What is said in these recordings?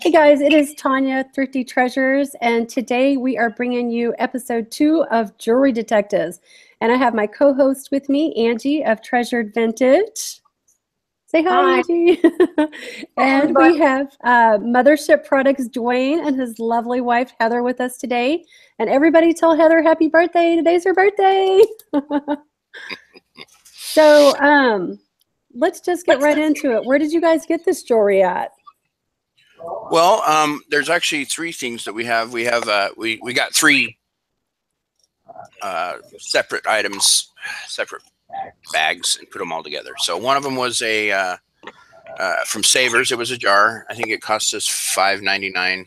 Hey guys, it is Tonya, Thrifty Treasures, and today we are bringing you episode 2 of Jewelry Detectives. And I have my co-host with me, Angie of Treasured Vintage. Say hi, Angie. And we have Mothership Products, Dwayne, and his lovely wife, Heather, with us today. And everybody tell Heather happy birthday. Today's her birthday. So let's just get right into it. Where did you guys get this jewelry at? Well, there's actually three things that we have. We got three separate items, separate bags, and put them all together. So one of them was a from Savers. It was a jar. I think it cost us $5.99,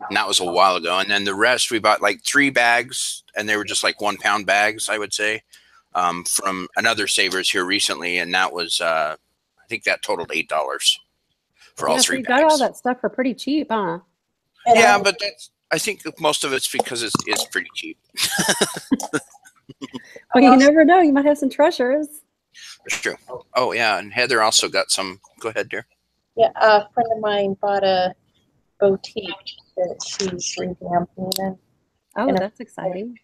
and that was a while ago. And then the rest, we bought like 3 bags, and they were just like 1 pound bags, I would say, from another Savers here recently, and that was I think that totaled $8. For all 3 bags. You got all that stuff for pretty cheap, huh? Yeah, but I think most of it's because it's pretty cheap. Well, you never know. You might have some treasures. That's true. Oh, yeah, and Heather also got some. Go ahead, dear. Yeah, a friend of mine bought a boutique that she's revamping. Oh, that's exciting.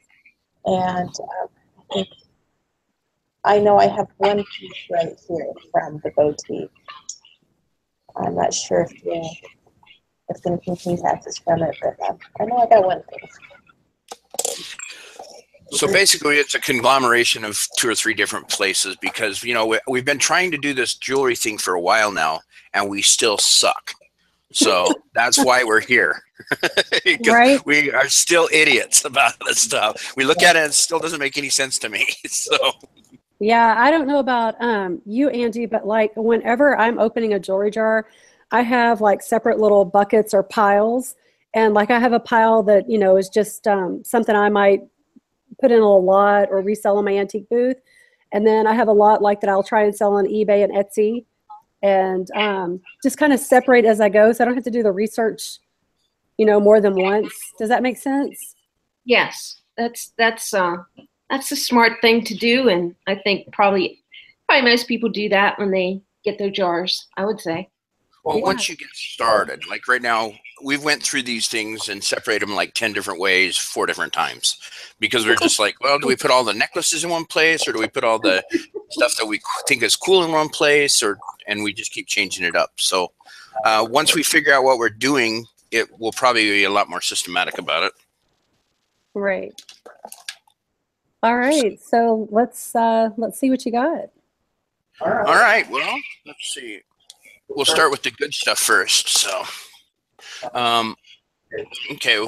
And I know I have one piece right here from the boutique. I'm not sure if the paying taxes from it, but I know I got one thing. So basically, it's a conglomeration of 2 or 3 different places because, you know, we've been trying to do this jewelry thing for a while now, and we still suck. So that's why we're here. Right? We are still idiots about this stuff. We look at it and it still doesn't make any sense to me. So. Yeah, I don't know about you, Angie, but like whenever I'm opening a jewelry jar, I have like separate little buckets or piles. And like I have a pile that, you know, is just something I might put in a lot or resell on my antique booth. And then I have a lot like that I'll try and sell on eBay and Etsy, and just kind of separate as I go so I don't have to do the research, you know, more than once. Does that make sense? Yes, that's a smart thing to do, and I think probably most people do that when they get their jars, I would say. Well, once you get started, like right now, we've went through these things and separated them like 10 different ways, 4 different times, because we're just like, well, do we put all the necklaces in one place, or do we put all the stuff that we think is cool in one place, and we just keep changing it up. So once we figure out what we're doing, it will probably be a lot more systematic about it. Right. All right, so let's see what you got. All right. Well, let's see. We'll start with the good stuff first. So, okay.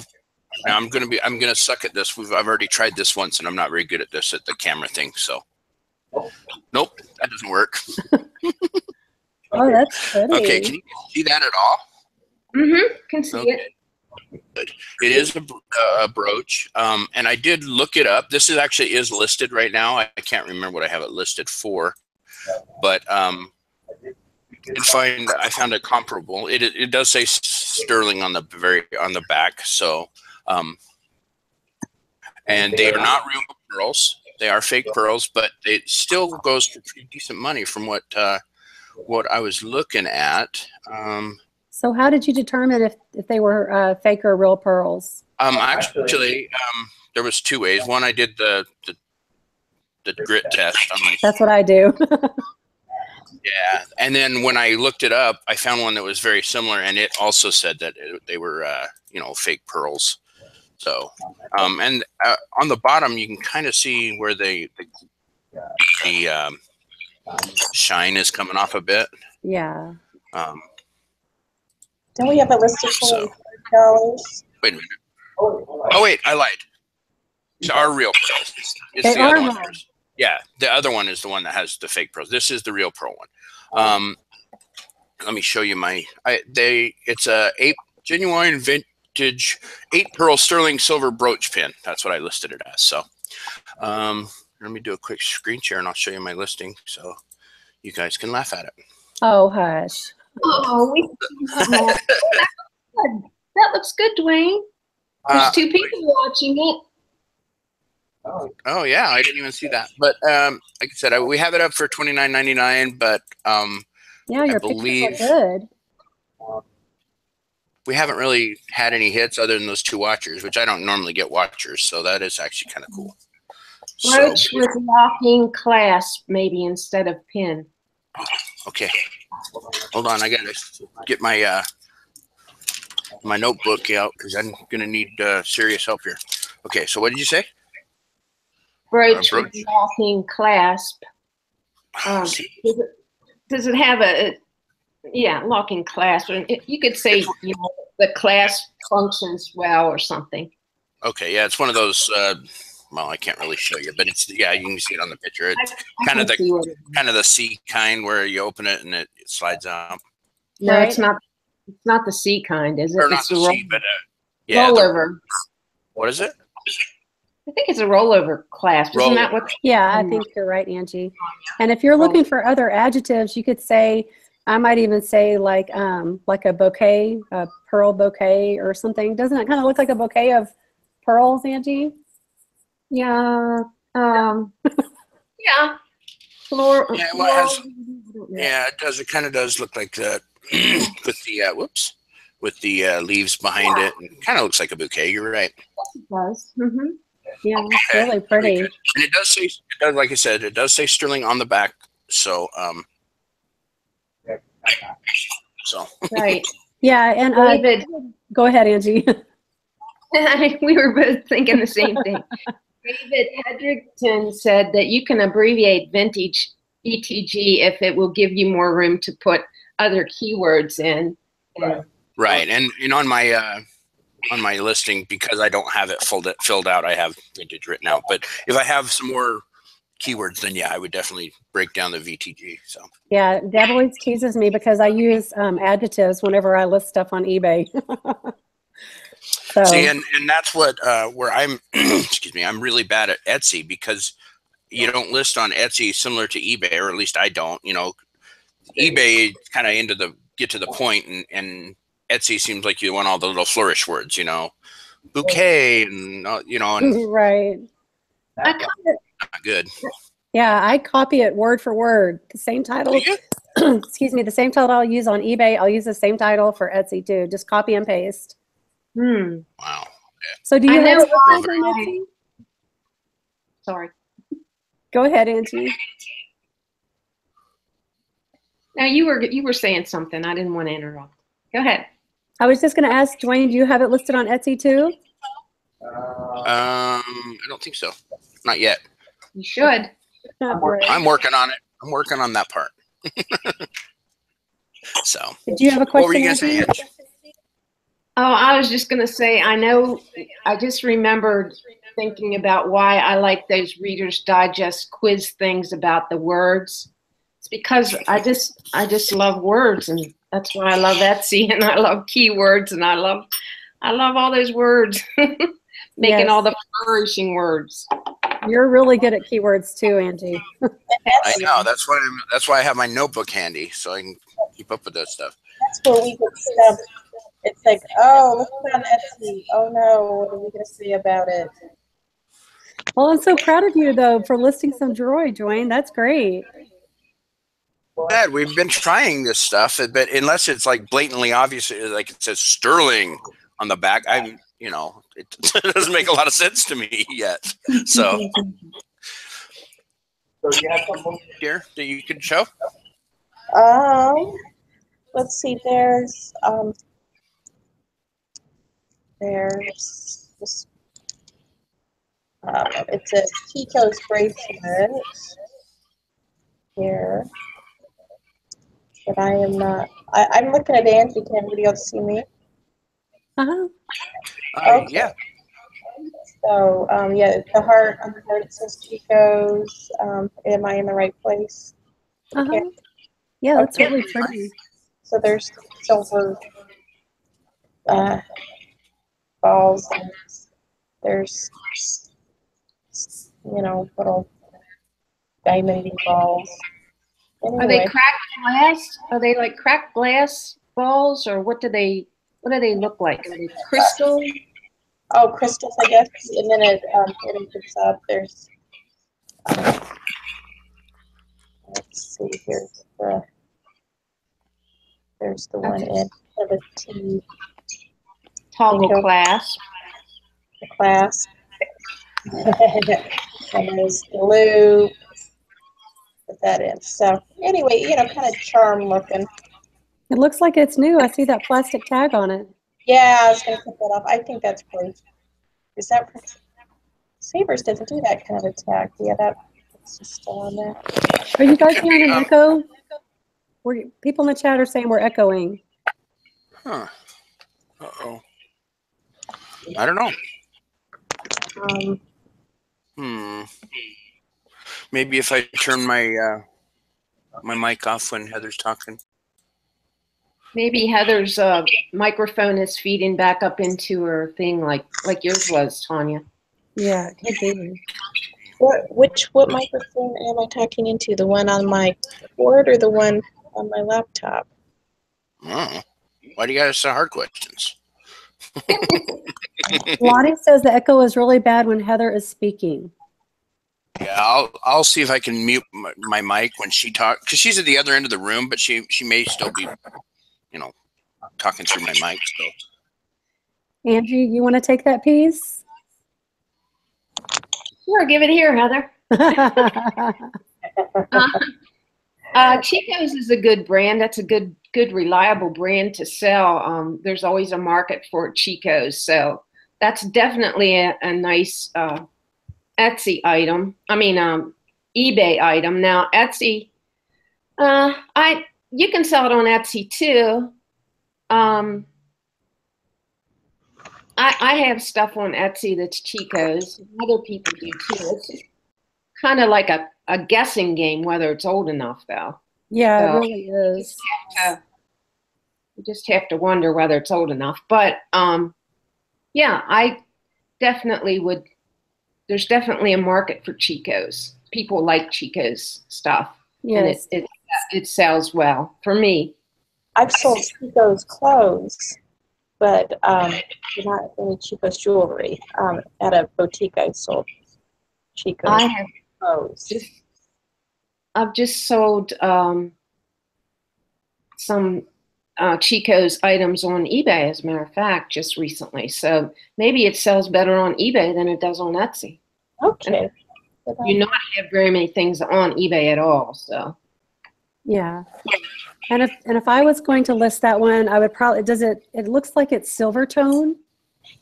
Now I'm gonna suck at this. I've already tried this once, and I'm not very good at this at the camera thing. So, nope, that doesn't work. Oh, that's pretty. Okay, can you see that at all? Mm-hmm. Can see it. Good. It is a brooch, and I did look it up. This actually is listed right now. I can't remember what I have it listed for, but I found it comparable. It does say sterling on the back. So, and they are not real pearls. They are fake pearls, but it still goes for pretty decent money from what I was looking at. So how did you determine if they were fake or real pearls? Actually, there was 2 ways. One, I did the grit test. That's what I do. Yeah, and then when I looked it up, I found one that was very similar, and it also said that they were, you know, fake pearls. So, and on the bottom, you can kind of see where the shine is coming off a bit. Yeah. Don't we have a listed for $40? Wait a minute. Oh wait, I lied. It's our real pearls. It's the other one. Yeah, the other one is the one that has the fake pearls. This is the real pearl one. Let me show you it's a genuine vintage 8 pearl sterling silver brooch pin. That's what I listed it as. So let me do a quick screen share and I'll show you my listing so you guys can laugh at it. Oh, hush. Oh, that looks good, Dwayne. There's 2 people watching it. Oh yeah, I didn't even see that. But like I said, we have it up for $29.99. But yeah, your pictures are good. we haven't really had any hits other than those 2 watchers, which I don't normally get watchers, so that is actually kind of cool. Brooch with locking clasp, maybe instead of pin. Okay, hold on. I gotta get my my notebook out because I'm gonna need serious help here. Okay, so what did you say? Brooch with locking clasp. Does it have a locking clasp? You could say the clasp functions well or something. Okay, yeah, it's one of those. Well, I can't really show you, but it's you can see it on the picture. It's kind of the C kind where you open it and it slides out. No, right? It's not. It's not the C kind, is it? Or not it's the C, but yeah, rollover. What is it? I think it's a rollover clasp. Isn't that what? Yeah, I think you're right, Angie. And if you're looking for other adjectives, you could say, I might even say like a bouquet, a pearl bouquet or something. Doesn't it kind of look like a bouquet of pearls, Angie? Yeah. Yeah. Floral. Yeah, well, it does. It kind of does look like that with the with the leaves behind it. And kind of looks like a bouquet. You're right. It does. Mm-hmm. Yeah, it's really pretty. And it does say, like I said, it does say sterling on the back. So, right. Yeah, and David, go ahead, Angie. We were both thinking the same thing. David Hedrickton said that you can abbreviate vintage VTG if it will give you more room to put other keywords in. Right, and on my listing, because I don't have it filled out, I have vintage written out. But if I have some more keywords, then yeah, I would definitely break down the VTG. So yeah, Deb always teases me because I use adjectives whenever I list stuff on eBay. So. See, and that's what where I'm excuse me, I'm really bad at Etsy because you don't list on Etsy similar to eBay, or at least I don't. eBay kind of get to the point, and Etsy seems like you want all the little flourish words, bouquet, and and right. Not good. Yeah, I copy it word for word. The same title. Excuse me, the same title I'll use on eBay, I'll use the same title for Etsy too. Just copy and paste. Wow. So do you have on Etsy? Sorry. Go ahead, Angie. Now you were saying something. I didn't want to interrupt. Go ahead. I was just going to ask Dwayne, do you have it listed on Etsy too? I don't think so. Not yet. You should. I'm working on it. I'm working on that part. So. Do you have a question? What were you going to say, Angie? Oh, I was just going to say, I just remembered thinking about why I like those Reader's Digest quiz things about the words. It's because I just love words, and that's why I love Etsy, and I love keywords, and I love all those words, making all the flourishing words. You're really good at keywords too, Angie. I know. That's why I have my notebook handy, so I can keep up with that stuff. That's where we get stuff. It's like, oh, let's put on Etsy. Oh no, what are we going to say about it? Well, I'm so proud of you, though, for listing some jewelry, Dwayne. That's great. Dad, we've been trying this stuff, but unless it's like blatantly obvious, like it says sterling on the back, it doesn't make a lot of sense to me yet. So you have something here that you can show? Let's see. There's this. It's a Chico's bracelet here. But I am not. I'm looking at Angie. Can anybody else see me? Okay. Yeah. So, the heart on the heart, it says Chico's. Am I in the right place? Okay. Yeah, that's really pretty. So there's silver balls. And there's, little diamond balls. Anyway. Are they cracked glass? Are they like cracked glass balls, or what do they look like? Are they crystal? Oh, crystals, I guess. And then it opens up. There's let's see. There's the one in the T. toggle Chico. clasp. The clasp. And there's glue. Put that in. So anyway, you know, kind of charm looking. It looks like it's new. I see that plastic tag on it. Yeah, I was going to put that off. I think that's great. Is that for Savers doesn't do that kind of a tag. Yeah, that's just still on there. Are you guys hearing an echo? People in the chat are saying we're echoing. Huh. Uh-oh. I don't know. Maybe if I turn my my mic off when Heather's talking. Maybe Heather's microphone is feeding back up into her thing like yours was, Tonya. Yeah, it could be. What microphone am I talking into? The one on my board or the one on my laptop? Oh. Why do you guys ask hard questions? Lonnie says the echo is really bad when Heather is speaking. Yeah, I'll see if I can mute my mic when she talks, because she's at the other end of the room, but she may still be, you know, talking through my mic. So. Angie, you want to take that piece? Sure, give it here, Heather. Chico's is a good brand. That's a good, reliable brand to sell. There's always a market for Chico's, so that's definitely a nice Etsy item. I mean, eBay item. Now, Etsy, you can sell it on Etsy too. I have stuff on Etsy that's Chico's. Other people do too. It's kind of like a guessing game whether it's old enough, though. Yeah, So it really is. You just have to wonder whether it's old enough. But yeah, I definitely would. There's definitely a market for Chico's. People like Chico's stuff. Yes. And it sells well for me. I've sold Chico's clothes, but not any Chico's jewelry. At a boutique, I sold Chico's I have clothes. I've just sold some Chico's items on eBay, as a matter of fact, just recently. So maybe it sells better on eBay than it does on Etsy. Okay. You not have very many things on eBay at all, so. Yeah. And if I was going to list that one, I would probably, it looks like it's silver tone.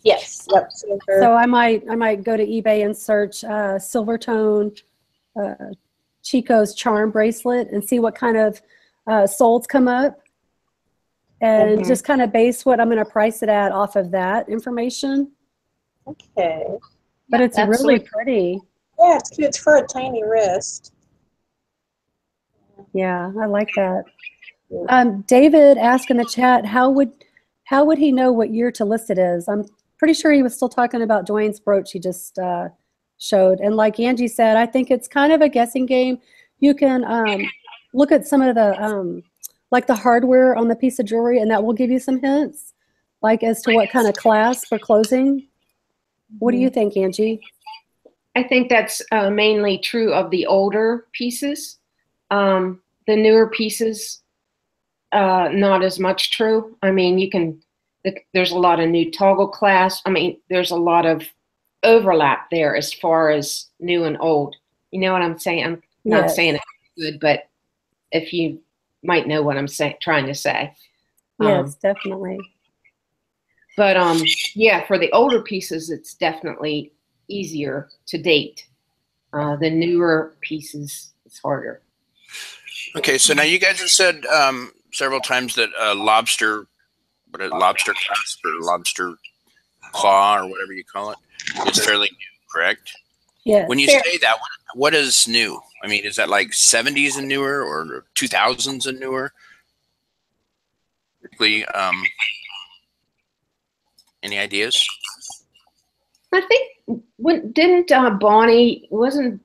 Yes. Yep. Silver. So I might go to eBay and search silver tone Chico's charm bracelet and see what kind of solds come up. And just kind of base what I'm going to price it at off of that information. Okay. But it's really pretty. Yeah, it's cute. It's for a tiny wrist. Yeah, I like that. David asked in the chat, how would he know what year to list it is? I'm pretty sure he was still talking about Dwayne's brooch he just showed. And like Angie said, I think it's kind of a guessing game. You can look at some of the like the hardware on the piece of jewelry, and that will give you some hints, like as to what kind of clasp or closing. What do you think, Angie? I think that's mainly true of the older pieces. The newer pieces, not as much true. I mean, there's a lot of new toggle clasp. I mean, there's a lot of overlap there as far as new and old. You know what I'm saying? I'm not saying it's good, but if you might know what I'm trying to say. Yes, definitely. But yeah, for the older pieces, it's definitely easier to date. The newer pieces, it's harder. Okay, so now you guys have said several times that lobster clasp or lobster claw or whatever you call it is fairly new, correct? Yeah. When you say that, what is new? I mean, is that like 70s and newer or 2000s and newer? Any ideas? I think didn't Bonnie wasn't.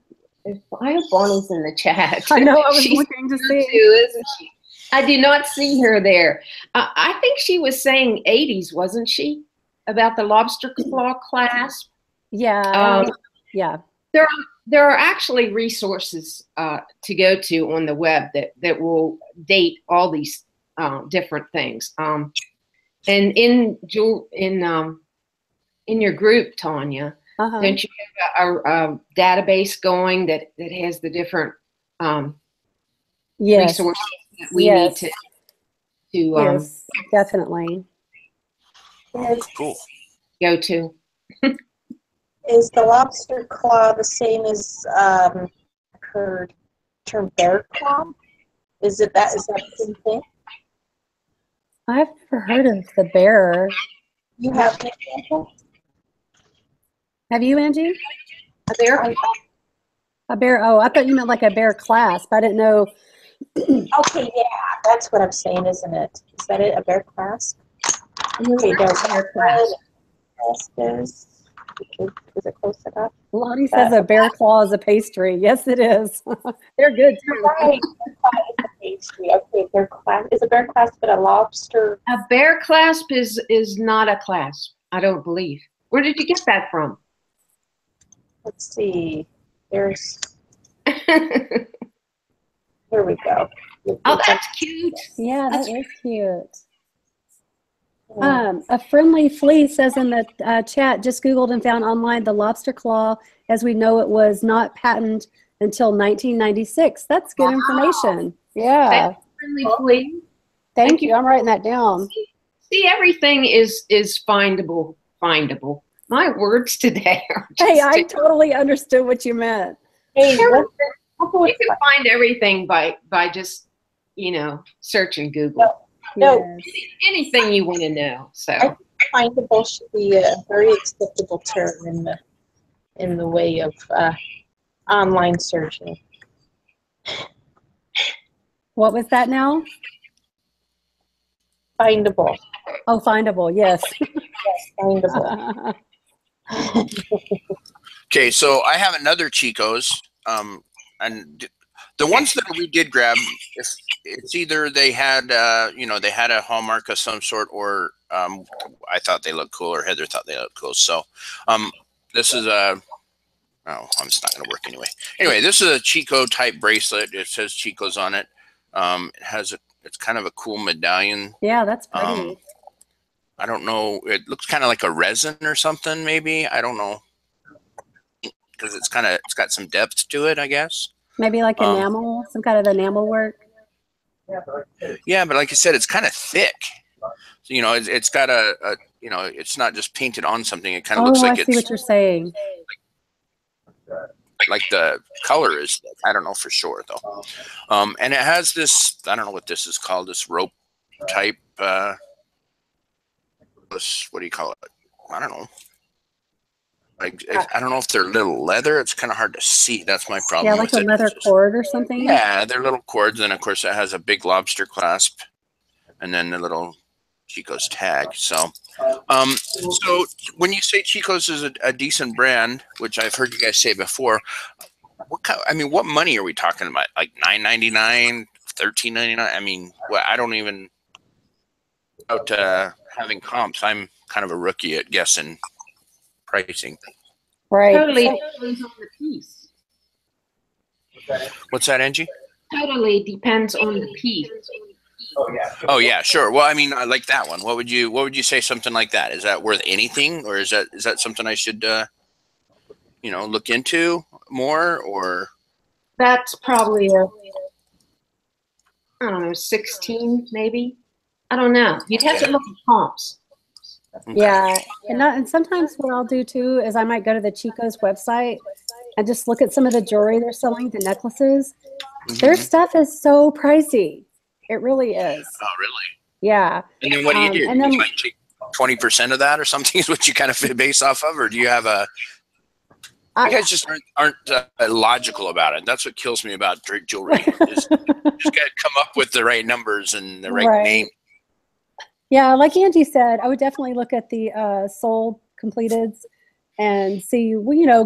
I hope Bonnie's in the chat. I know. I was looking to see. Too, isn't she? I do not see her there. I think she was saying 80s, wasn't she? About the lobster claw clasp. Yeah. Yeah. There are actually resources to go to on the web that will date all these different things. And in your group, Tonya, don't you have a database going that has the different resources that we need to yes, definitely cool. Go to? Is the lobster claw the same as her term bear claw? Is that the same thing? I've never heard of the bear. You have an example? Have you, Angie? A bear claw? A bear, oh, I thought you meant like a bear clasp. I didn't know. Okay, yeah, that's what I'm saying, isn't it? Is that it, a bear clasp? Okay, no, bear clasp. Is it close enough? Lonnie says a bear claw is a pastry. Yes, it is. They're good too. Right, it's a pastry. Okay, is a bear clasp but a lobster? A bear clasp is not a clasp, I don't believe. Where did you get that from? Let's see. There's. Here we go. Oh, that's cute. Yeah, that is cute. A friendly flea says in the chat, just Googled and found online the lobster claw as we know it was not patented until 1996. That's good information. Yeah. Friendly flea. Thank you. I'm writing that down. See, everything is findable. My words today are just Hey, I totally understood what you meant. Hey, you can find everything by just, searching Google. No. Anything you want to know. So I think findable should be a very acceptable term in the way of online searching. What was that now? Findable. Oh, findable, yes. Yes, findable. Okay, so I have another Chico's, and the ones that we did grab, it's either they had, they had a hallmark of some sort, or I thought they looked cool, or Heather thought they looked cool. So, this is a, it's not going to work anyway. Anyway, this is a Chico type bracelet. It says Chico's on it. It's kind of a cool medallion. Yeah, that's pretty. I don't know. It looks kind of like a resin or something, maybe. I don't know. Because it's got some depth to it, I guess. Maybe like enamel, some kind of enamel work. Yeah, but like I said, it's kind of thick. So, it's got it's not just painted on something. It kind of looks like I see what you're saying. Like the color is thick. I don't know for sure though. And it has this, I don't know what this is called, this rope type, what do you call it? I don't know. I don't know if they're little leather. It's kind of hard to see. That's my problem. Yeah, like a leather cord or something. Yeah, they're little cords. And of course, it has a big lobster clasp, and then the little Chico's tag. So, so when you say Chico's is a decent brand, which I've heard you guys say before, what money are we talking about? Like $9.99, $13.99? I mean, I don't even about having comps. I'm kind of a rookie at guessing pricing. Right. Totally depends on the piece. What's that, Angie? Totally depends on the piece. Oh yeah, sure. Well, I mean, I like that one. What would you say something like that? Is that worth anything, or is that something I should look into more, or? That's probably I don't know, 16 maybe. I don't know. You'd have to look at comps. Okay. Yeah, and sometimes what I'll do too is I might go to the Chico's website and just look at some of the jewelry they're selling, the necklaces. Their stuff is so pricey. It really is. Oh, really? Yeah. And then what do you do? And then, you might take 20% of that or something is what you kind of base off of, or do you have a? You guys just aren't logical about it. That's what kills me about jewelry. Is you just got to come up with the right numbers and the right name. Yeah, like Angie said, I would definitely look at the sold completeds and see,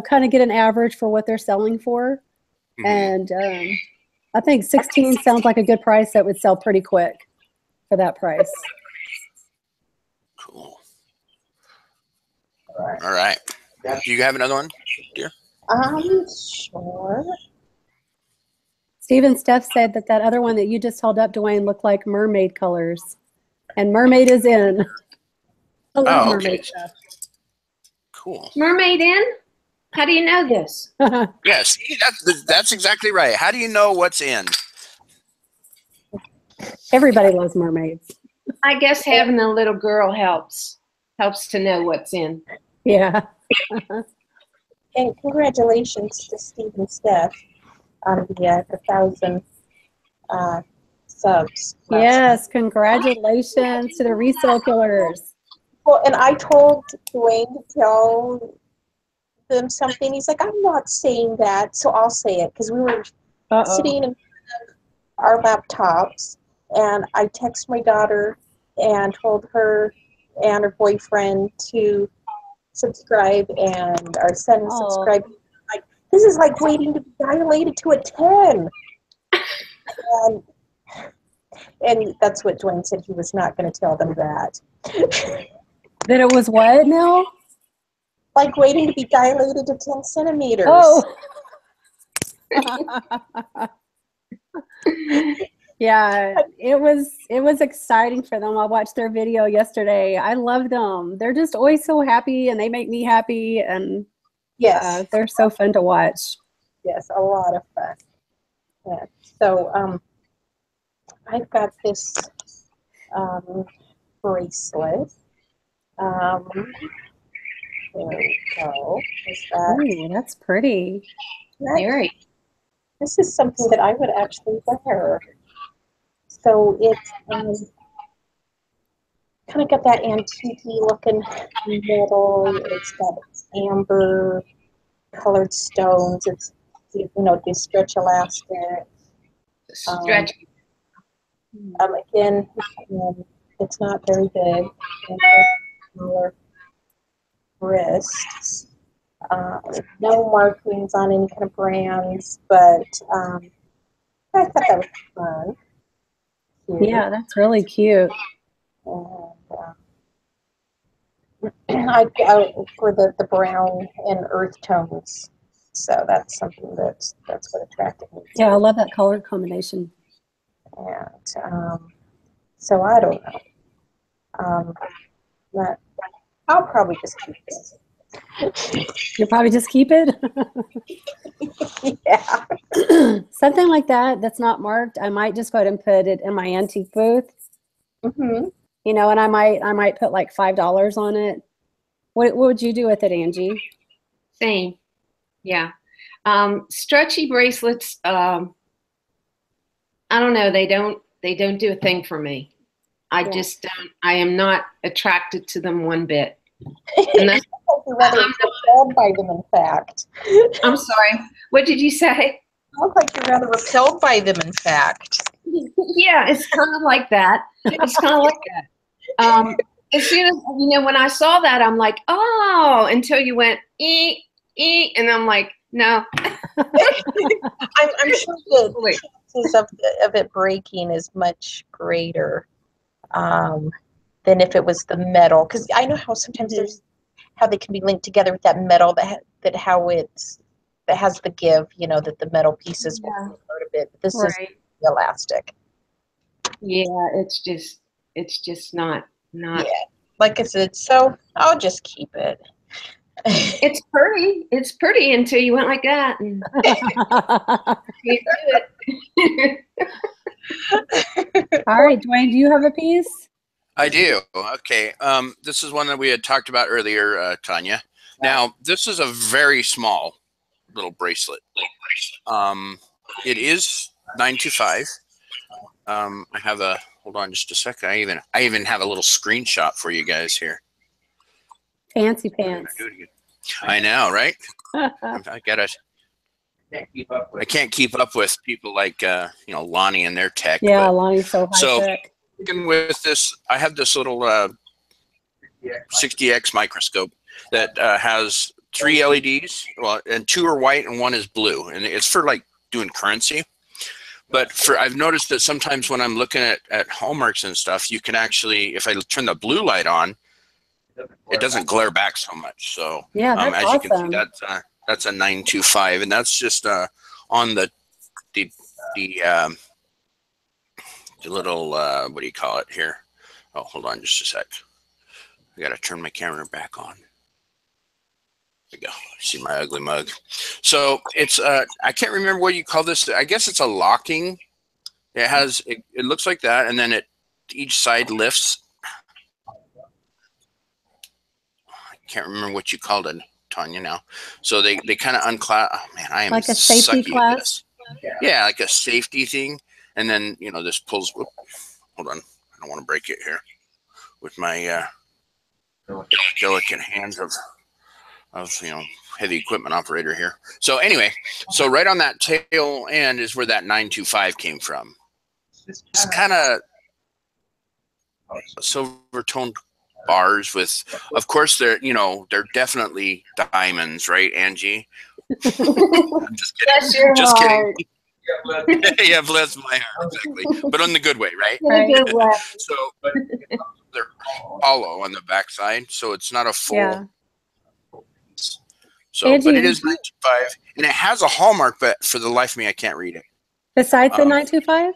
kind of get an average for what they're selling for. And I think 16 sounds like a good price that would sell pretty quick for that price. Cool. All right. Do you have another one, dear? Sure. Steve and Steph said that other one that you just held up, Dwayne, looked like mermaid colors. And mermaid is in. I love Oh, mermaid okay. stuff. Cool. Mermaid in? How do you know this? Yeah, see, that's exactly right. How do you know what's in? Everybody loves mermaids. I guess having a little girl helps to know what's in. Yeah. And congratulations to Steve and Steph on the 1,000 subs. Yes, congratulations to the resale killers. Well, and I told Dwayne to tell them something. He's like, I'm not saying that, so I'll say it. Because we were sitting in front of our laptops, and I texted my daughter and told her and her boyfriend to subscribe, and our son subscribed. Like, this is like waiting to be dilated to a 10. And that's what Dwayne said. He was not going to tell them that. That it was what now? Like waiting to be dilated to 10 centimeters. Oh. Yeah, it was exciting for them. I watched their video yesterday. I love them. They're just always so happy, and they make me happy, and yes, they're so fun to watch. Yes, a lot of fun. Yeah. So I've got this bracelet. There we go. Ooh, that's pretty. Very. This is something that I would actually wear. So it's kind of got that antique-y looking metal. It's got amber colored stones. It's, you know, these stretch elastic. Stretchy. Again, it's not very big. Smaller wrists. No markings on any kind of brands, but I thought that was fun. Cute. Yeah, that's really cute. And I go for the brown and earth tones, so that's something that's what attracted me. Yeah, I love that color combination. And so I don't know. I'll probably just keep this. You'll probably just keep it. Yeah. Something like that that's not marked, I might just go ahead and put it in my antique booth. Mm-hmm. You know, and I might put like $5 on it. What would you do with it, Angie? Same. Yeah. Stretchy bracelets, I don't know, they don't do a thing for me. I just don't, I am not attracted to them one bit. And that's, You're rather repelled by them, in fact. I'm sorry. What did you say? You look like you're rather repelled by them, in fact. Yeah, it's kind of like that. It's kind of like that. As soon as, you know, when I saw that, I'm like, oh, until you went, and I'm like, no. I'm sure the chances of it breaking is much greater than if it was the metal. Because I know how sometimes there's how they can be linked together with that metal that has the give, you know, that the metal pieces will hurt a bit. But this is elastic. Yeah, it's just not. Yeah, like I said, so I'll just keep it. It's pretty. It's pretty until you went like that. And you do it. All right, Dwayne, do you have a piece? I do. Okay. This is one that we had talked about earlier, Tonya. Now, this is a very small little bracelet. It is 925. I have a, hold on just a second. I even have a little screenshot for you guys here. Fancy pants. I know, right? I can't keep up with people like you know, Lonnie and their tech. Yeah, Lonnie's so high tech. With this, I have this little 60x microscope that has 3 LEDs, well, and 2 are white and 1 is blue, and it's for like doing currency. But I've noticed that sometimes when I'm looking at hallmarks and stuff, you can actually, if I turn the blue light on, it doesn't glare back so much. So yeah, that's as awesome. you can see, that's a 925, and that's just on the little what do you call it here? Oh, hold on just a sec. I gotta turn my camera back on. There we go. See my ugly mug. So it's I can't remember what you call this. I guess it's a locking. It has it looks like that, and then each side lifts. I can't remember what you called it, Tonya, now. So they kind of unclasp. Oh man, I am like a safety clasp. Yeah, like a safety thing. And then, you know, this pulls. Whoop, hold on, I don't want to break it here with my delicate hands of you know, heavy equipment operator here. So anyway, so right on that tail end is where that 925 came from. It's kind of silver toned bars with, of course, they're, you know, they're definitely diamonds, right, Angie? I'm just kidding. Bless your just heart. kidding. Yeah, bless my heart, exactly. But on the good way, right? In a good way. So they're hollow on the backside, so it's not a full. Yeah. So, Angie, but it is 925, and it has a hallmark, but for the life of me, I can't read it. Besides the 925?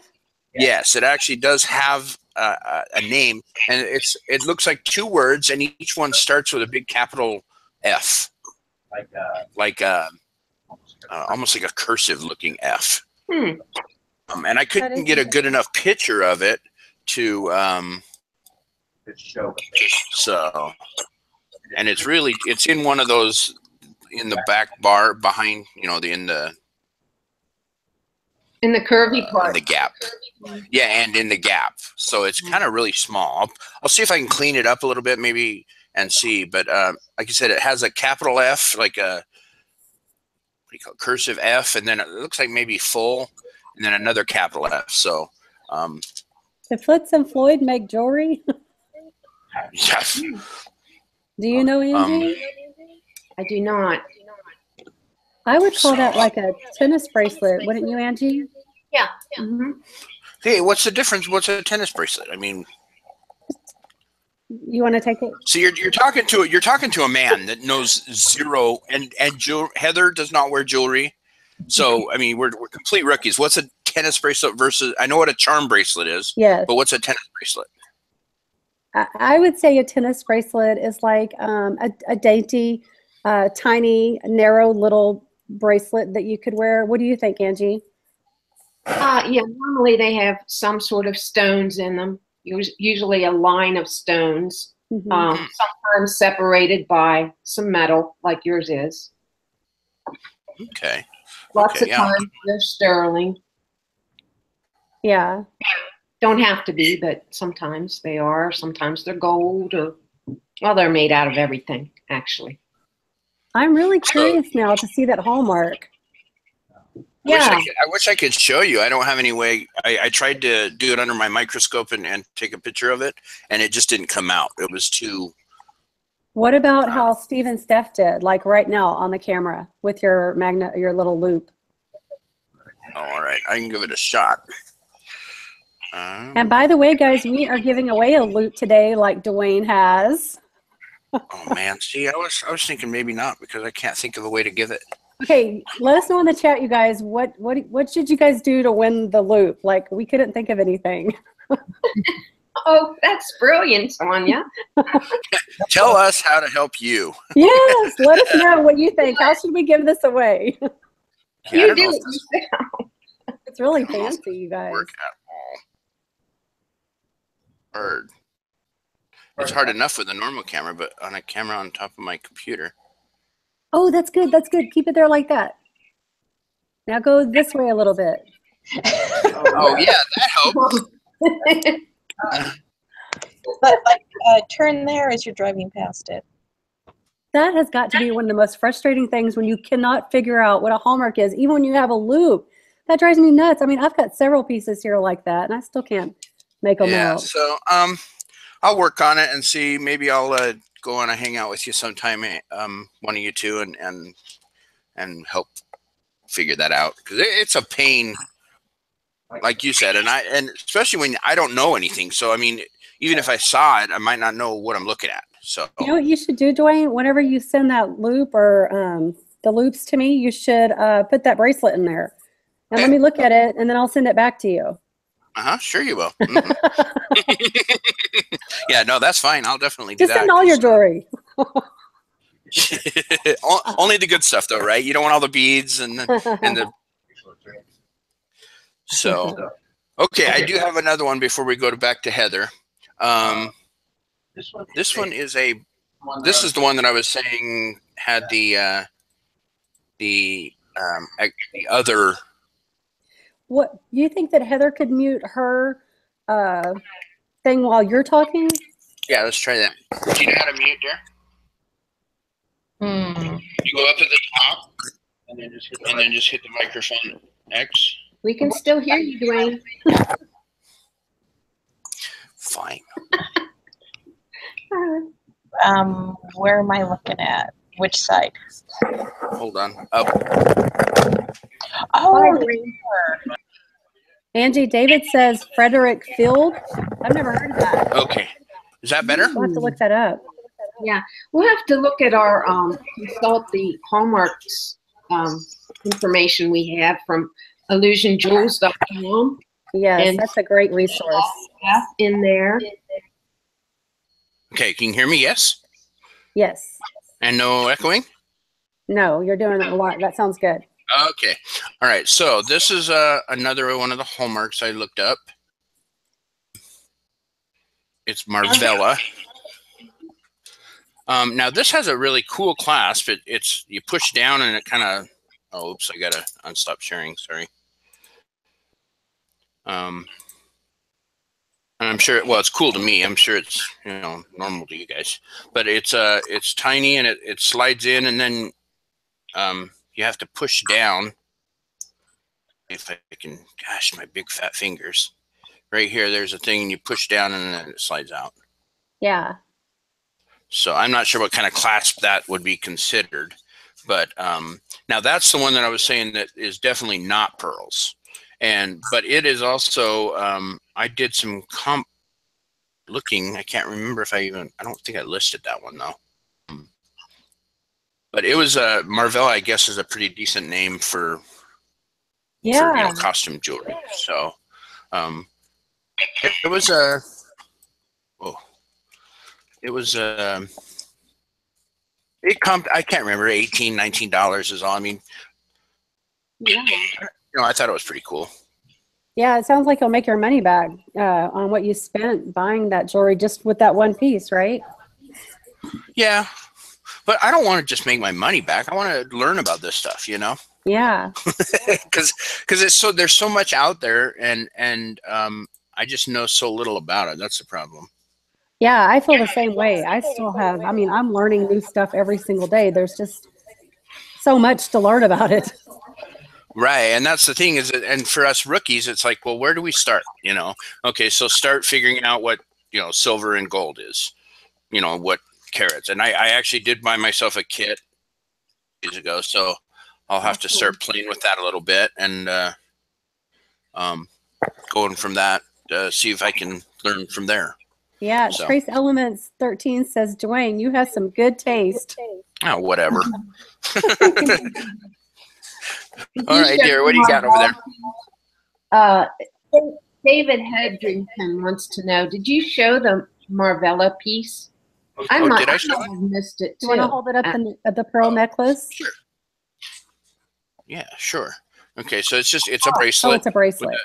Yes, it actually does have a name, and it looks like two words, and each one starts with a big capital F, like almost like a cursive looking F. And I couldn't get a good enough picture of it to so, and it's in one of those in the back bar behind, you know, in the curvy part. in the gap. Yeah, and in the gap. So it's kind of really small. I'll see if I can clean it up a little bit maybe and see. But like I said, it has a capital F, like a, what do you call it, cursive F, and then it looks like maybe full, and then another capital F. So Do Fritz and Floyd make jewelry? yes. Do you know, Angie? I do not. I would call that like a tennis bracelet, wouldn't you, Angie? Yeah. Mm-hmm. Hey, what's the difference? What's a tennis bracelet? I mean, You want to take it? so you're talking to a man that knows zero, and Heather does not wear jewelry. So I mean, we're complete rookies. What's a tennis bracelet versus? I know what a charm bracelet is. Yes. But what's a tennis bracelet? I would say a tennis bracelet is like a dainty, tiny, narrow little bracelet that you could wear. What do you think, Angie? Yeah, normally they have some sort of stones in them, usually a line of stones, sometimes separated by some metal, like yours is. Okay. Lots of times they're sterling. Yeah. Don't have to be, but sometimes they are. Sometimes they're gold, or, well, they're made out of everything, actually. I'm really curious now to see that hallmark. I wish I could show you. I don't have any way. I tried to do it under my microscope and take a picture of it, and it just didn't come out. It was too. What about how Steve and Steph did, like right now on the camera with your your little loop? Oh, all right, I can give it a shot. And by the way, guys, we are giving away a loop today, like Dwayne has. Oh man, see, I was thinking maybe not, because I can't think of a way to give it. Okay, let us know in the chat, you guys. What should you guys do to win the loop? Like, we couldn't think of anything. Oh, that's brilliant, Tonya. Tell us how to help you. Yes, let us know what you think. How should we give this away? You do it yourself. It's really fancy, you guys. Work at all. Hard. It's hard enough with a normal camera, but on a camera on top of my computer. Oh, that's good. That's good. Keep it there like that. Now go this way a little bit. Oh yeah, that helps. But like, turn there as you're driving past it. That has got to be one of the most frustrating things when you cannot figure out what a hallmark is, even when you have a loop. That drives me nuts. I mean, I've got several pieces here like that, and I still can't make them out. So I'll work on it and see. Maybe I'll go on a hangout with you sometime, one of you two, and help figure that out, because it's a pain, like you said, and especially when I don't know anything. So I mean, even if I saw it, I might not know what I'm looking at. So you know what you should do, Dwayne? Whenever you send that loop or the loops to me, you should put that bracelet in there. And let me look at it, and then I'll send it back to you. Sure you will. Mm-hmm. Yeah, no, that's fine. I'll definitely do Just that. send all your jewelry. Only the good stuff, though, right? You don't want all the beads and the. So, okay, I do have another one before we go back to Heather. This one is This is the one that I was saying had the other. What you think that Heather could mute her thing while you're talking? Yeah, let's try that. Do you know how to mute, dear? You go up to the top and then just hit the microphone X. We can still hear you, Dwayne. Fine. Where am I looking at? Which side? Hold on. Up. Oh, Angie, David says Frederick Field. I've never heard of that. Okay. Is that better? We'll have to look that up. Yeah, we'll have to look at our consult the hallmarks information we have from illusionjewels.com. Yes, that's a great resource. In there. Okay, can you hear me? Yes? Yes. And no echoing? No, you're doing it a lot. That sounds good. Okay. All right. So this is another one of the hallmarks I looked up. It's Marvella. Now this has a really cool clasp. It's you push down and it kind of. Oh, oops! I gotta unstop sharing. Sorry. And I'm sure. Well, it's cool to me. I'm sure it's normal to you guys. But it's tiny and it slides in and then you have to push down. If I can, gosh, my big fat fingers. Right here, there's a thing and you push down and then it slides out. Yeah. So I'm not sure what kind of clasp that would be considered. But now that's the one that I was saying that is definitely not pearls. But it is also, I did some looking. I can't remember if I don't think I listed that one though. But it was Marvella, I guess, is a pretty decent name for costume jewelry. So it was I can't remember, $18, $19 is all. I mean, yeah. I thought it was pretty cool. Yeah, it sounds like you'll make your money back on what you spent buying that jewelry just with that one piece, right? Yeah, but I don't want to just make my money back. I want to learn about this stuff, Yeah. Because there's so much out there, and I just know so little about it. That's the problem. Yeah, I feel the same way. I still have. I mean, I'm learning new stuff every single day. There's just so much to learn about it. Right, and that's the thing and for us rookies, it's like, well, where do we start? Okay, so start figuring out what silver and gold is. What carats. And I actually did buy myself a kit years ago, so I'll have to start playing with that a little bit and going from that, see if I can learn from there. Yeah, so. Trace Elements 13 says, Dwayne, you have some good taste. Oh, whatever. All right, dear, what do you got over there? David Hedrington wants to know, did you show the Marvella piece? Did I show it? Missed it too. Do you want to hold it up the pearl necklace? Sure. Yeah, sure. Okay, so it's a bracelet. Oh, it's a bracelet.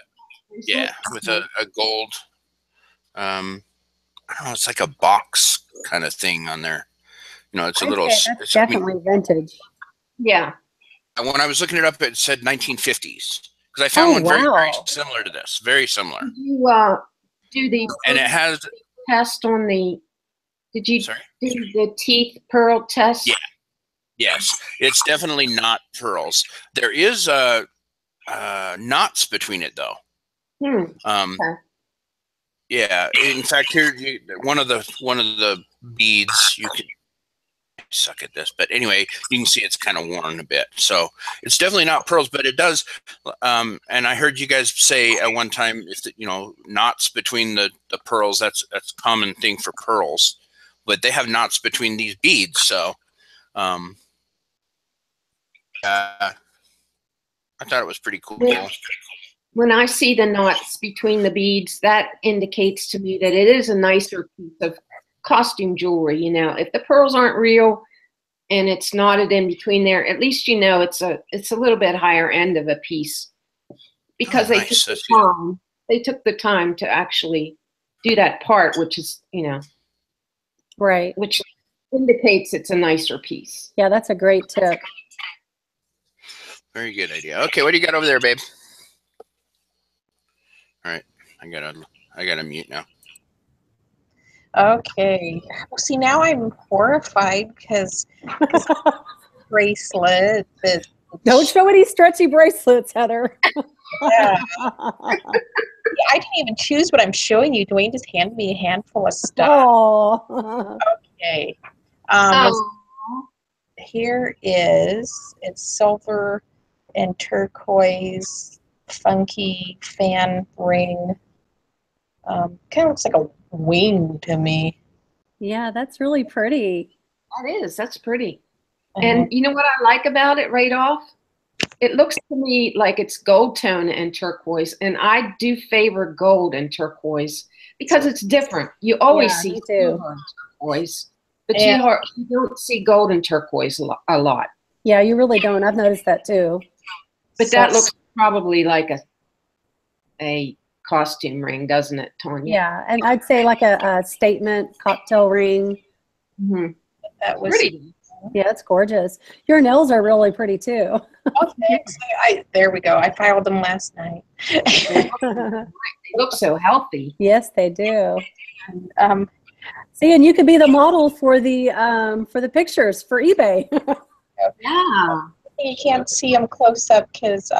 With a gold. I don't know. It's like a box kind of thing on there. It's a little. That's definitely vintage. Yeah. And when I was looking it up, it said 1950s because I found one very, very similar to this. Very similar. Did you do the and it has test on the? Did you do the teeth pearl test? Yeah. Yes, it's definitely not pearls. There is knots between it though. Okay. Yeah. In fact, here one of the beads you can. Suck at this, but anyway, you can see it's kind of worn a bit, so it's definitely not pearls, but it does and I heard you guys say at one time, if knots between the pearls, that's a common thing for pearls, but they have knots between these beads, so I thought it was pretty cool. when I see the knots between the beads, that indicates to me that it is a nicer piece of costume jewelry. You know, if the pearls aren't real and it's knotted in between there, at least you know it's a little bit higher end of a piece, because Oh, nice. they took the time to actually do that part, which is, you know, Right. which indicates it's a nicer piece. Yeah, that's a great tip. Very good idea. Okay, what do you got over there, babe? All right, I gotta mute now. Okay. Well, see, now I'm horrified because bracelet. Don't show any stretchy bracelets, Heather. Yeah. I didn't even choose what I'm showing you. Dwayne just handed me a handful of stuff. Oh. Okay. Here it's silver and turquoise, funky fan ring. Kind of looks like a wing to me. Yeah, that's really pretty. That is. That's pretty. And you know what I like about it right off? It looks to me like it's gold tone and turquoise, and I do favor gold and turquoise because it's different. You always see silver and turquoise, but you don't see gold and turquoise a lot. Yeah, you really don't. I've noticed that too. But that looks probably like a costume ring, doesn't it, Tonya? Yeah, and I'd say like a statement cocktail ring. Mm-hmm. That was pretty. Yeah, it's gorgeous. Your nails are really pretty too. Oh, thanks. There we go. I filed them last night. They look so healthy. Yes, they do. See, and you could be the model for the pictures for eBay. Yeah. You can't see them close up because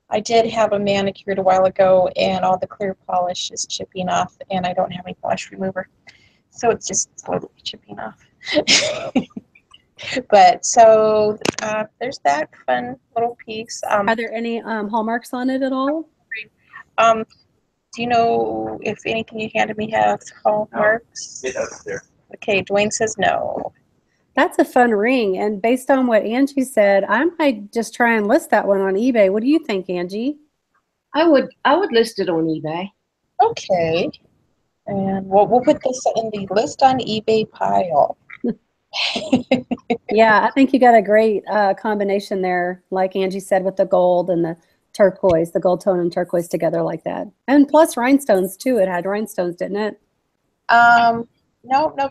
I did have a manicured a while ago, and all the clear polish is chipping off, and I don't have any polish remover, so it's just slowly chipping off. But so there's that fun little piece. Are there any hallmarks on it at all? Do you know if anything you handed me has hallmarks? It does there. Okay, Dwayne says no. That's a fun ring, and based on what Angie said, I might just try and list that one on eBay. What do you think, Angie? I would list it on eBay. Okay, and we'll put this in the list on eBay pile. Yeah, I think you got a great combination there, like Angie said, with the gold and the turquoise, the gold tone and turquoise together like that. And plus rhinestones too. It had rhinestones, didn't it? No,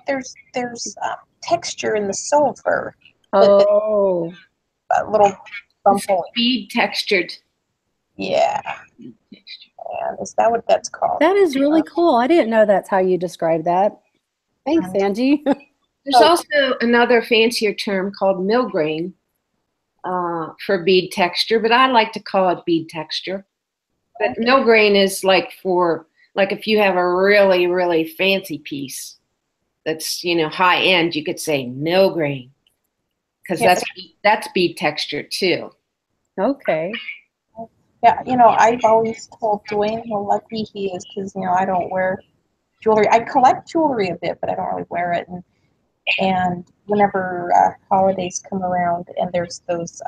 there's texture in the silver. Oh. A little bumble. Bead textured. Yeah. And is that what that's called? That is really cool. I didn't know that's how you describe that. Thanks, Angie. There's also another fancier term called millgrain for bead texture, but I like to call it bead texture. But millgrain is like if you have a really, really fancy piece that's, you know, high end, you could say millgrain, because that's bead texture too. Okay. Yeah, you know, I've always told Dwayne how lucky he is because, you know, I don't wear jewelry. I collect jewelry a bit, but I don't really wear it. And whenever holidays come around and there's those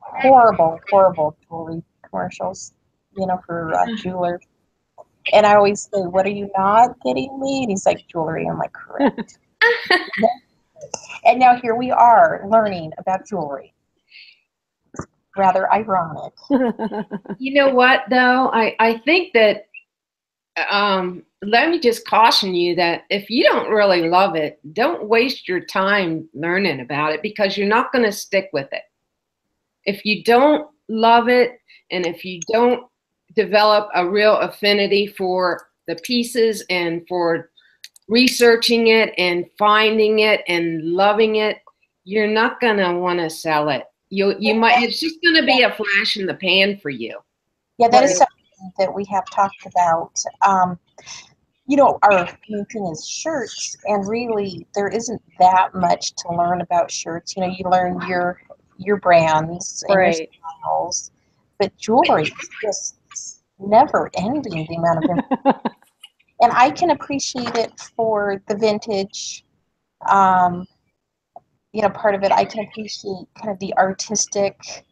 horrible jewelry commercials, you know, for jewelers. And I always say, what are you not getting me? And he's like, jewelry. I'm like, correct. And now here we are learning about jewelry. Rather ironic. You know what, though? I think that, let me just caution you that if you don't really love it, don't waste your time learning about it, because you're not going to stick with it. If you don't love it, and if you don't develop a real affinity for the pieces and for researching it and finding it and loving it, you're not going to want to sell it. You might, it's just going to be a flash in the pan for you. Yeah, that is something that we have talked about. You know, our main thing is shirts, and really there isn't that much to learn about shirts. You know, you learn your brands and your styles, but jewelry is just never ending, the amount of information. And I can appreciate it for the vintage, you know, part of it. I can appreciate kind of the artistic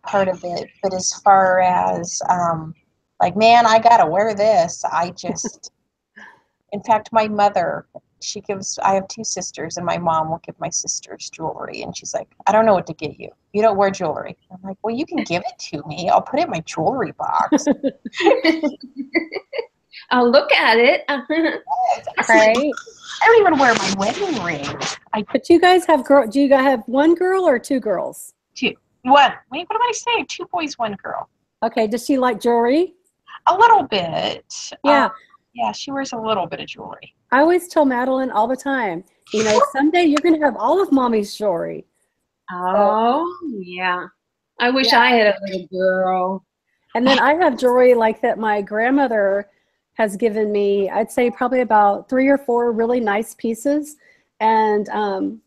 part of it. But as far as like, man, I gotta wear this. I just, in fact, my mother, I have 2 sisters, and my mom will give my sisters jewelry, and she's like, I don't know what to get you. You don't wear jewelry. I'm like, well, you can give it to me. I'll put it in my jewelry box. I'll look at it. Right. I don't even wear my wedding ring. But you guys have do you guys have 1 girl or 2 girls? 2. What? Wait, what am I saying? 2 boys, 1 girl. Okay. Does she like jewelry? A little bit. Yeah. Yeah, she wears a little bit of jewelry. I always tell Madeline all the time, you know, someday you're going to have all of mommy's jewelry. Oh, yeah. I wish I had a little girl. And then I have jewelry like that my grandmother has given me, I'd say probably about 3 or 4 really nice pieces. And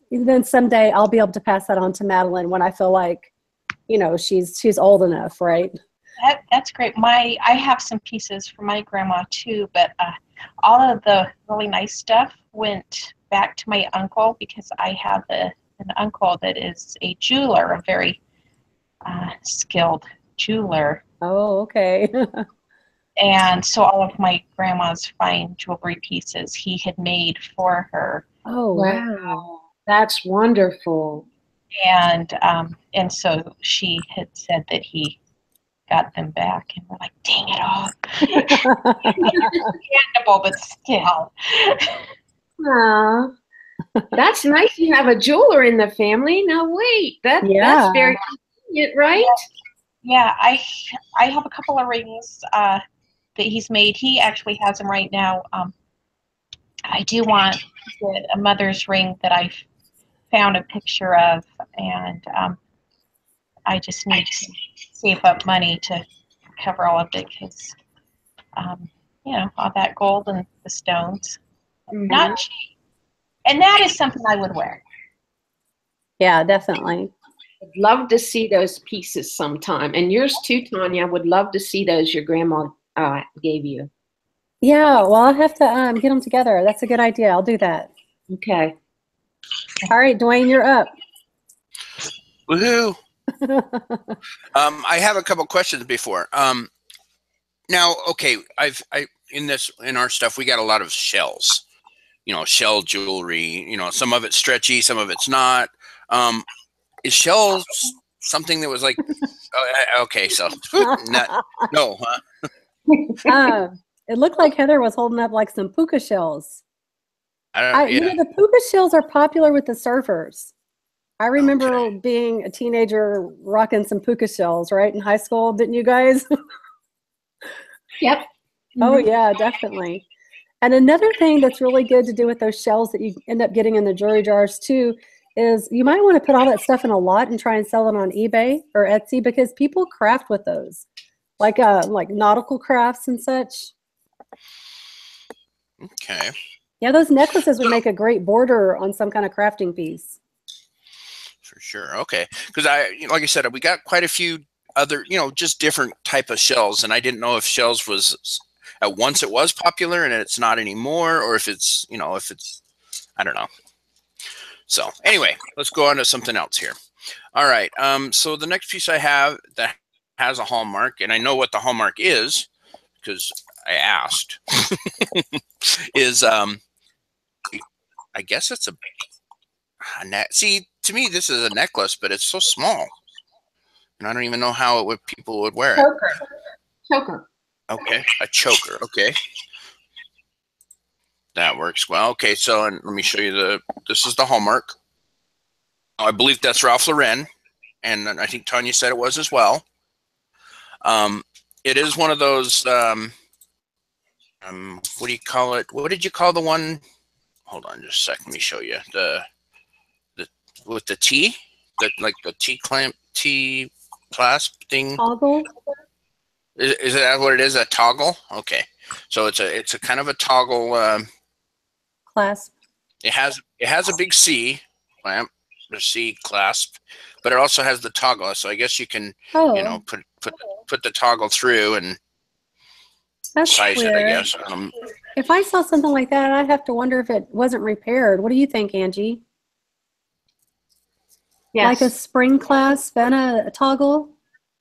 then someday I'll be able to pass that on to Madeline when I feel like, you know, she's old enough, right? That's great. I have some pieces from my grandma too, but all of the really nice stuff went back to my uncle, because I have an uncle that is a jeweler, a very skilled jeweler. Oh, okay. And so all of my grandma's fine jewelry pieces he had made for her. Oh, Wow. That's wonderful. And so she had said that he got them back, and we're like, dang it all. Understandable, but still. Aww. That's nice. You have a jeweler in the family. Now wait, that's very convenient, right? Yeah, I have a couple of rings that he's made. He actually has them right now. I do want a mother's ring that I found a picture of, and I just need to save up money to cover all of it, because you know, all that gold and the stones, not cheap. And that is something I would wear. Yeah, definitely. I'd love to see those pieces sometime. And yours too, Tonya. I would love to see those your grandma gave you. Yeah, well, I'll have to get them together. That's a good idea. I'll do that. Okay. All right, Dwayne, you're up. Woohoo! I have a couple questions before. Now, okay, in our stuff we got a lot of shells. You know, shell jewelry. You know, some of it's stretchy, some of it's not. Is shells something that was like? Okay, so no, huh? It looked like Heather was holding up like some puka shells. Yeah. You know, the puka shells are popular with the surfers. I remember being a teenager rocking some puka shells, right, in high school. Didn't you guys? Yep. Oh, yeah, definitely. And another thing that's really good to do with those shells that you end up getting in the jewelry jars too is you might want to put all that stuff in a lot and try and sell it on eBay or Etsy, because people craft with those, like nautical crafts and such. Okay. Yeah, those necklaces would make a great border on some kind of crafting piece. For sure. Okay. Because like I said, we got quite a few other, just different type of shells, and I didn't know if shells was at once it was popular and it's not anymore, or if it's, I don't know. So anyway, let's go on to something else here. All right. So the next piece I have that has a hallmark, and I know what the hallmark is because I asked, is I guess it's a see, to me this is a necklace, but it's so small, and I don't even know how people would wear it. Choker. Okay, a choker. Okay, that works well. Okay, so let me show you this is the hallmark. I believe that's Ralph Lauren, and I think Tonya said it was as well. It is one of those. What do you call it? What did you call the one? Hold on, just a second. Let me show you the with the T, like the T clasp thing. Toggle. Is that what it is? A toggle? Okay, so it's a kind of a toggle Clasp. It has a big C clamp, the C clasp, but it also has the toggle. So I guess you can put the toggle through and That's size weird. it, I guess. If I saw something like that, I'd have to wonder if it wasn't repaired. What do you think, Angie? Yes. Like a spring clasp and a toggle?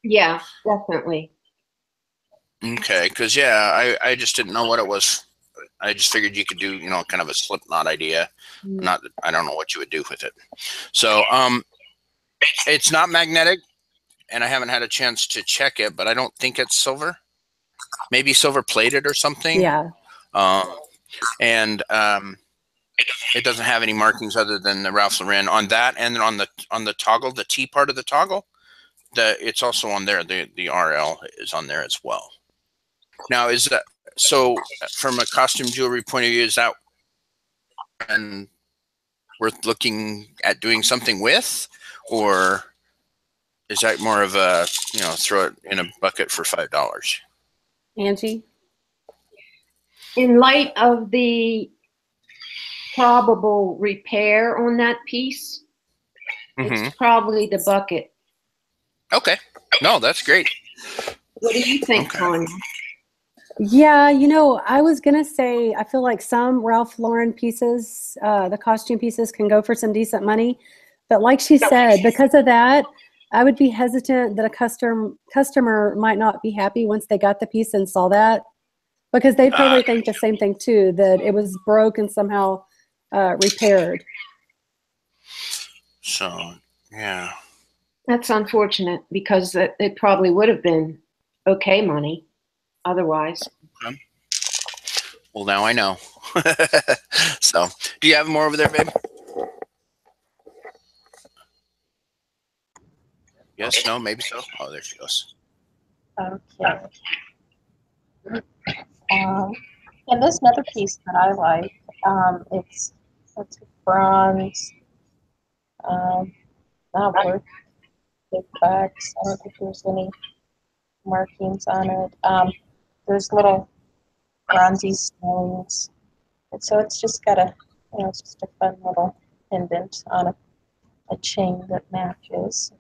Yeah, definitely. Okay, because yeah, I just didn't know what it was. I just figured you could do, you know, kind of a slip knot idea. Not, I don't know what you would do with it. So, it's not magnetic, and I haven't had a chance to check it, but I don't think it's silver. Maybe silver plated or something. Yeah. And it doesn't have any markings other than the Ralph Lauren on that, and then on the toggle, the T part of the toggle. It's also on there. The RL is on there as well. Now, is that so? From a costume jewelry point of view, is that and worth looking at doing something with, or is that more of a, you know, throw it in a bucket for $5? Angie? In light of the probable repair on that piece, it's probably the bucket. Okay. No, that's great. What do you think, Tonya? Yeah, you know, I was gonna say I feel like some Ralph Lauren pieces, the costume pieces, can go for some decent money, but like she said, because of that, I would be hesitant that a customer might not be happy once they got the piece and saw that, because they'd probably think the same thing too, that it was broke and somehow repaired. So yeah, That's unfortunate, because it probably would have been okay money otherwise. okay. Well, now I know. So, do you have more over there, babe? Yes, no, maybe so. Oh, there she goes. Okay. And there's another piece that I like. It's bronze. Not worth big bucks. I don't think there's any markings on it. There's little bronzy stones, and so it's just got a, you know, it's just a fun little pendant on a chain that matches.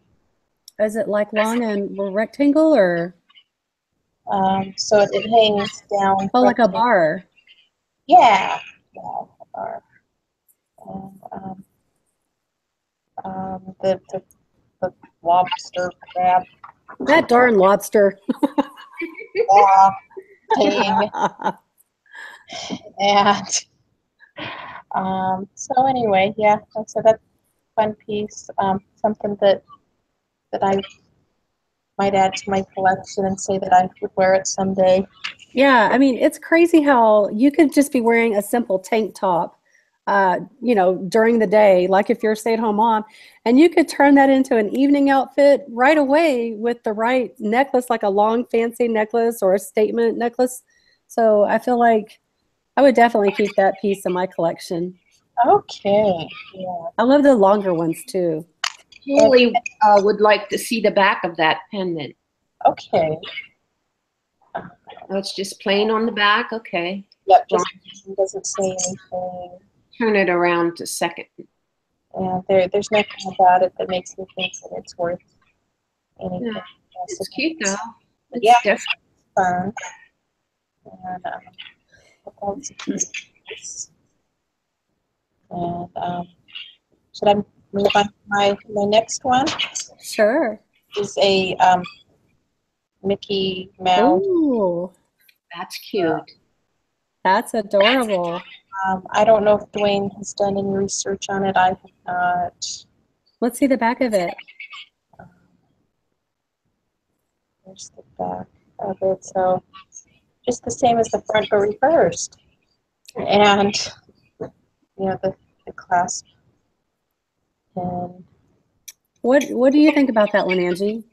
Is it like long and rectangle, or? So it hangs down. Oh, like a bar. Yeah, a bar. And the lobster crab. That darn lobster. Thing. And so anyway, yeah, so that's a fun piece. Something that I might add to my collection and say that I would wear it someday. Yeah, I mean, it's crazy how you could just be wearing a simple tank top, you know, during the day, like if you're a stay-at-home mom, and you could turn that into an evening outfit right away with the right necklace, like a long fancy necklace or a statement necklace. So I feel like I would definitely keep that piece in my collection. Okay, yeah. I love the longer ones too. Julie would like to see the back of that pendant. Okay. Oh, it's just plain on the back? Okay. Yep, just doesn't say anything. Turn it around a second. Yeah, there's nothing about it that makes me think that it's worth anything. Yeah. It's cute though. It's yeah, different. it's fun. And should I move on to my next one? Sure. Is a Mickey Mouse. Ooh, that's cute. That's adorable. I don't know if Dwayne has done any research on it. I have not. Let's see the back of it. There's the back of it. So just the same as the front, but reversed. And you know, the clasp pin. What do you think about that one, Angie?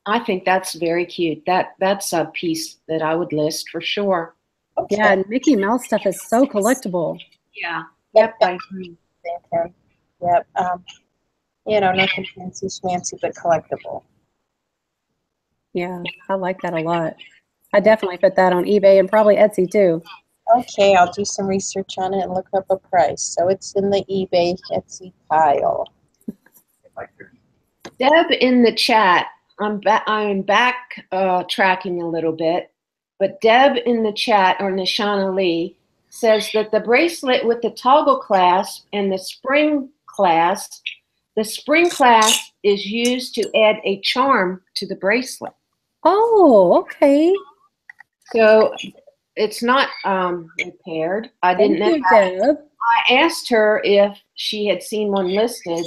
I think that's very cute. That's a piece that I would list for sure. Okay. Yeah, and Mickey Mouse stuff is so collectible. Yeah. Yep. I agree. Yep. You know, nothing fancy schmancy, but collectible. Yeah, I like that a lot. I definitely put that on eBay and probably Etsy too. Okay, I'll do some research on it and look up a price. So it's in the eBay Etsy pile. Deb in the chat, I'm back tracking a little bit, but Deb in the chat, or Nishana Lee, says that the bracelet with the toggle clasp and the spring clasp the spring clasp is used to add a charm to the bracelet. Oh, okay. So it's not repaired. I didn't know that. I asked her if she had seen one listed,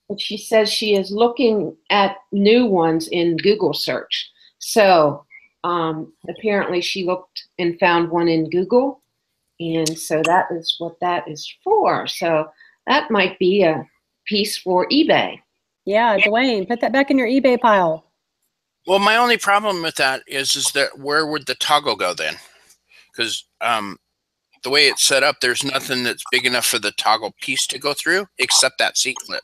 but she says she is looking at new ones in Google search. So apparently she looked and found one in Google, and so that is what that is for. So that might be a piece for eBay. Yeah, Dwayne, put that back in your eBay pile. Well, my only problem with that is that where would the toggle go then? Because the way it's set up, there's nothing that's big enough for the toggle piece to go through except that C-clip.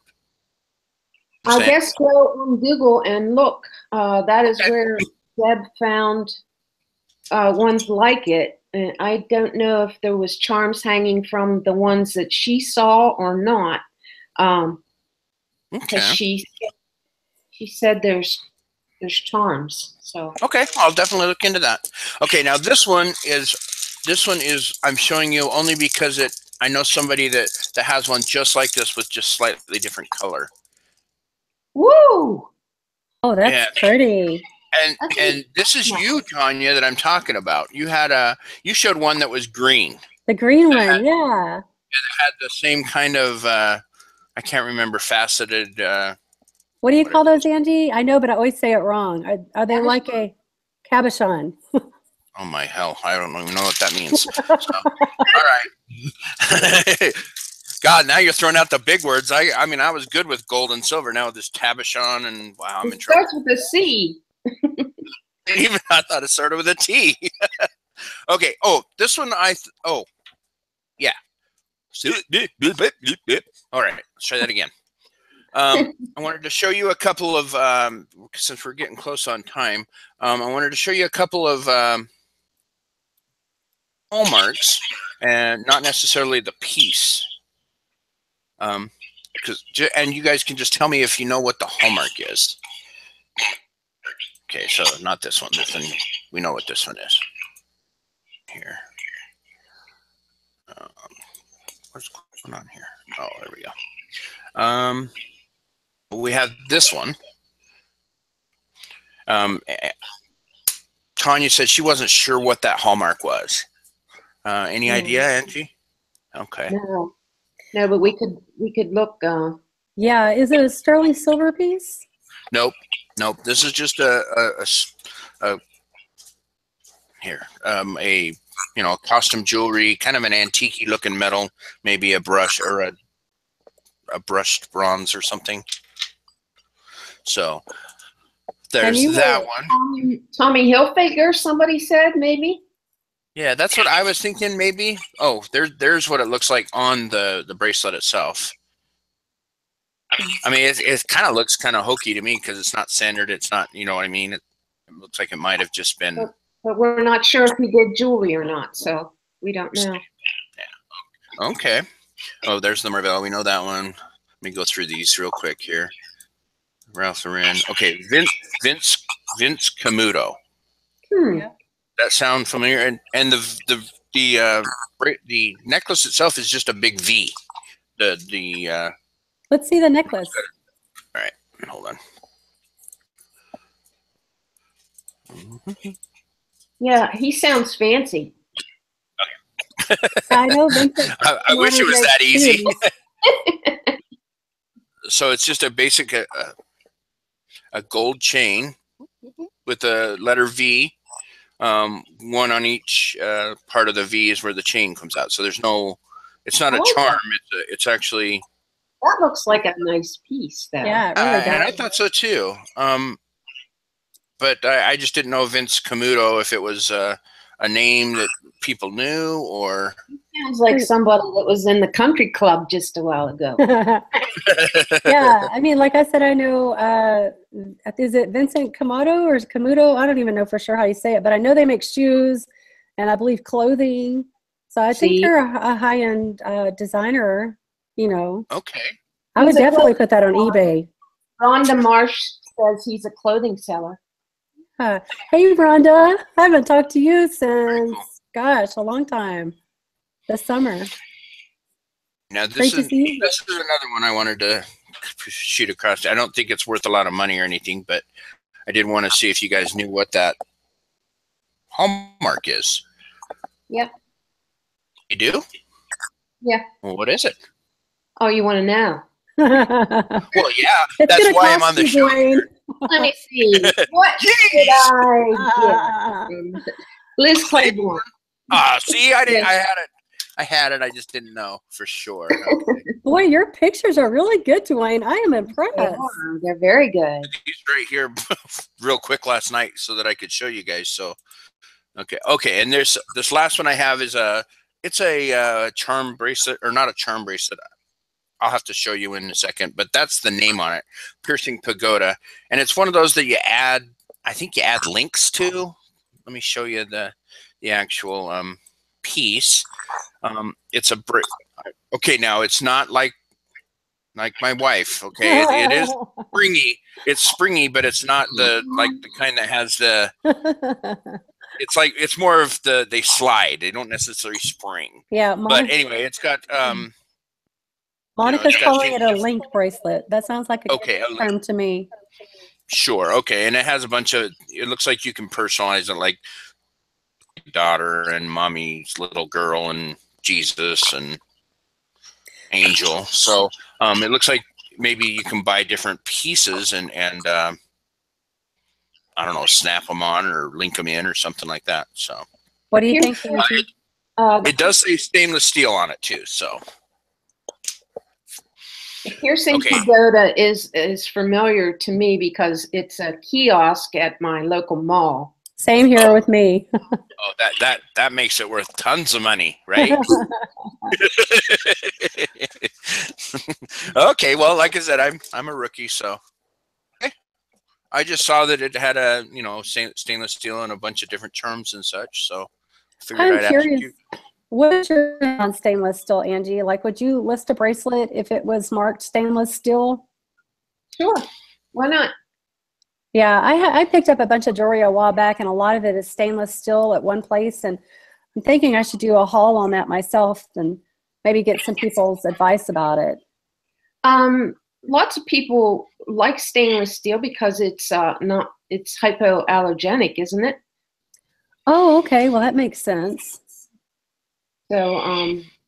I guess go on Google and look. That is where Deb found ones like it. And I don't know if there was charms hanging from the ones that she saw or not. Okay. She said there's charms. So okay, I'll definitely look into that. Okay, now this one is I'm showing you only because I know somebody that has one just like this with just slightly different color. Woo! Oh, that's pretty. And this is you, Tonya, that I'm talking about. You showed one that was green. The green one, yeah. It had the same kind of I can't remember, faceted. What do you call those, Angie? I know, but I always say it wrong. Are they like a cabochon? Oh my hell! I don't even know what that means. So, all right. God, now you're throwing out the big words. I mean, I was good with gold and silver. Now with this cabochon, and wow, I'm in trouble. It starts with a C. Even I thought it started with a T. Okay. Oh, this one yeah. All right. Let's try that again. I wanted to show you a couple of since we're getting close on time. I wanted to show you a couple of hallmarks, and not necessarily the piece. And you guys can just tell me if you know what the hallmark is. Okay, so not this one. This one, we know what this one is. Here. What's going on here? Oh, there we go. We have this one. Tonya said she wasn't sure what that hallmark was. Any idea, Angie? Okay. No, but we could look. Yeah, is it a sterling silver piece? Nope. This is just costume jewelry, kind of an antique looking metal, maybe a brush or a brushed bronze or something. So there's that one. Tommy Hilfiger, somebody said maybe. Yeah, that's what I was thinking. Maybe. Oh, there's what it looks like on the bracelet itself. I mean, it kind of looks kind of hokey to me because it's not centered. It's not, you know what I mean? It looks like it might have just been. But we're not sure if he did jewelry or not, so we don't know. Yeah. Okay. Oh, there's the Marvella. We know that one. Let me go through these real quick here. Ralph Lauren. Okay, Vince Camuto. That sound familiar? And the necklace itself is just a big V. Let's see the necklace. All right, hold on. Yeah, he sounds fancy. Okay. I know Vincent. I wish it was that easy. So it's just a basic a gold chain with the letter V. One on each part of the V is where the chain comes out. So there's no. It's not a charm. It's actually. That looks like a nice piece, though. Yeah, it really does. And I thought so too. But I just didn't know Vince Camuto, if it was a name that people knew or. Sounds like somebody that was in the country club just a while ago. Yeah, I mean, like I said, I know. Is it Vincent Camuto or Camuto? I don't even know for sure how you say it, but I know they make shoes, and I believe clothing. So I think they're a high-end designer. You know. Okay. I would definitely put that on eBay. Rhonda Marsh says he's a clothing seller. Hey, Rhonda. I haven't talked to you since, gosh, a long time. This summer. Now, this is another one I wanted to shoot across. I don't think it's worth a lot of money or anything, but I did want to see if you guys knew what that hallmark is. Yep. You do? Yeah. Well, what is it? Oh, you want to know? Well, yeah. That's why I'm on the show. Let me see. What did I get? Liz Claiborne. See, I didn't. I had it. I just didn't know for sure. Okay. Boy, your pictures are really good, Dwayne. I am impressed. They're very good. He's right here real quick last night so that I could show you guys. So, okay. And there's this last one I have is it's a charm bracelet, or not a charm bracelet. I'll have to show you in a second, but that's the name on it, Piercing Pagoda. And it's one of those that you add, I think you add links to. Let me show you the actual piece. It's a brick. Okay, now it's not like my wife. Okay, it is springy. It's springy, but it's not the kind that has the. It's more of they slide. They don't necessarily spring. Yeah, but anyway, it's got Monica's calling it a link bracelet. That sounds like a good term to me. Sure. Okay, and it has a bunch of. It looks like you can personalize it, like daughter and mommy's little girl and Jesus and angel. So it looks like maybe you can buy different pieces and I don't know, snap them on or link them in or something like that. So what do you think? It does say stainless steel on it too. So the Piercing Pagoda is familiar to me because it's a kiosk at my local mall. Same here with me. That makes it worth tons of money, right? Okay, well, like I said, I'm a rookie, so I just saw that it had a stainless steel and a bunch of different terms and such. So I figured I'd ask you. What's your opinion on stainless steel, Angie? Like, would you list a bracelet if it was marked stainless steel? Sure. Why not? Yeah, I picked up a bunch of jewelry a while back, and a lot of it is stainless steel at one place, and I'm thinking I should do a haul on that myself and maybe get some people's advice about it. Lots of people like stainless steel because it's hypoallergenic, isn't it? Oh, okay. Well, that makes sense. So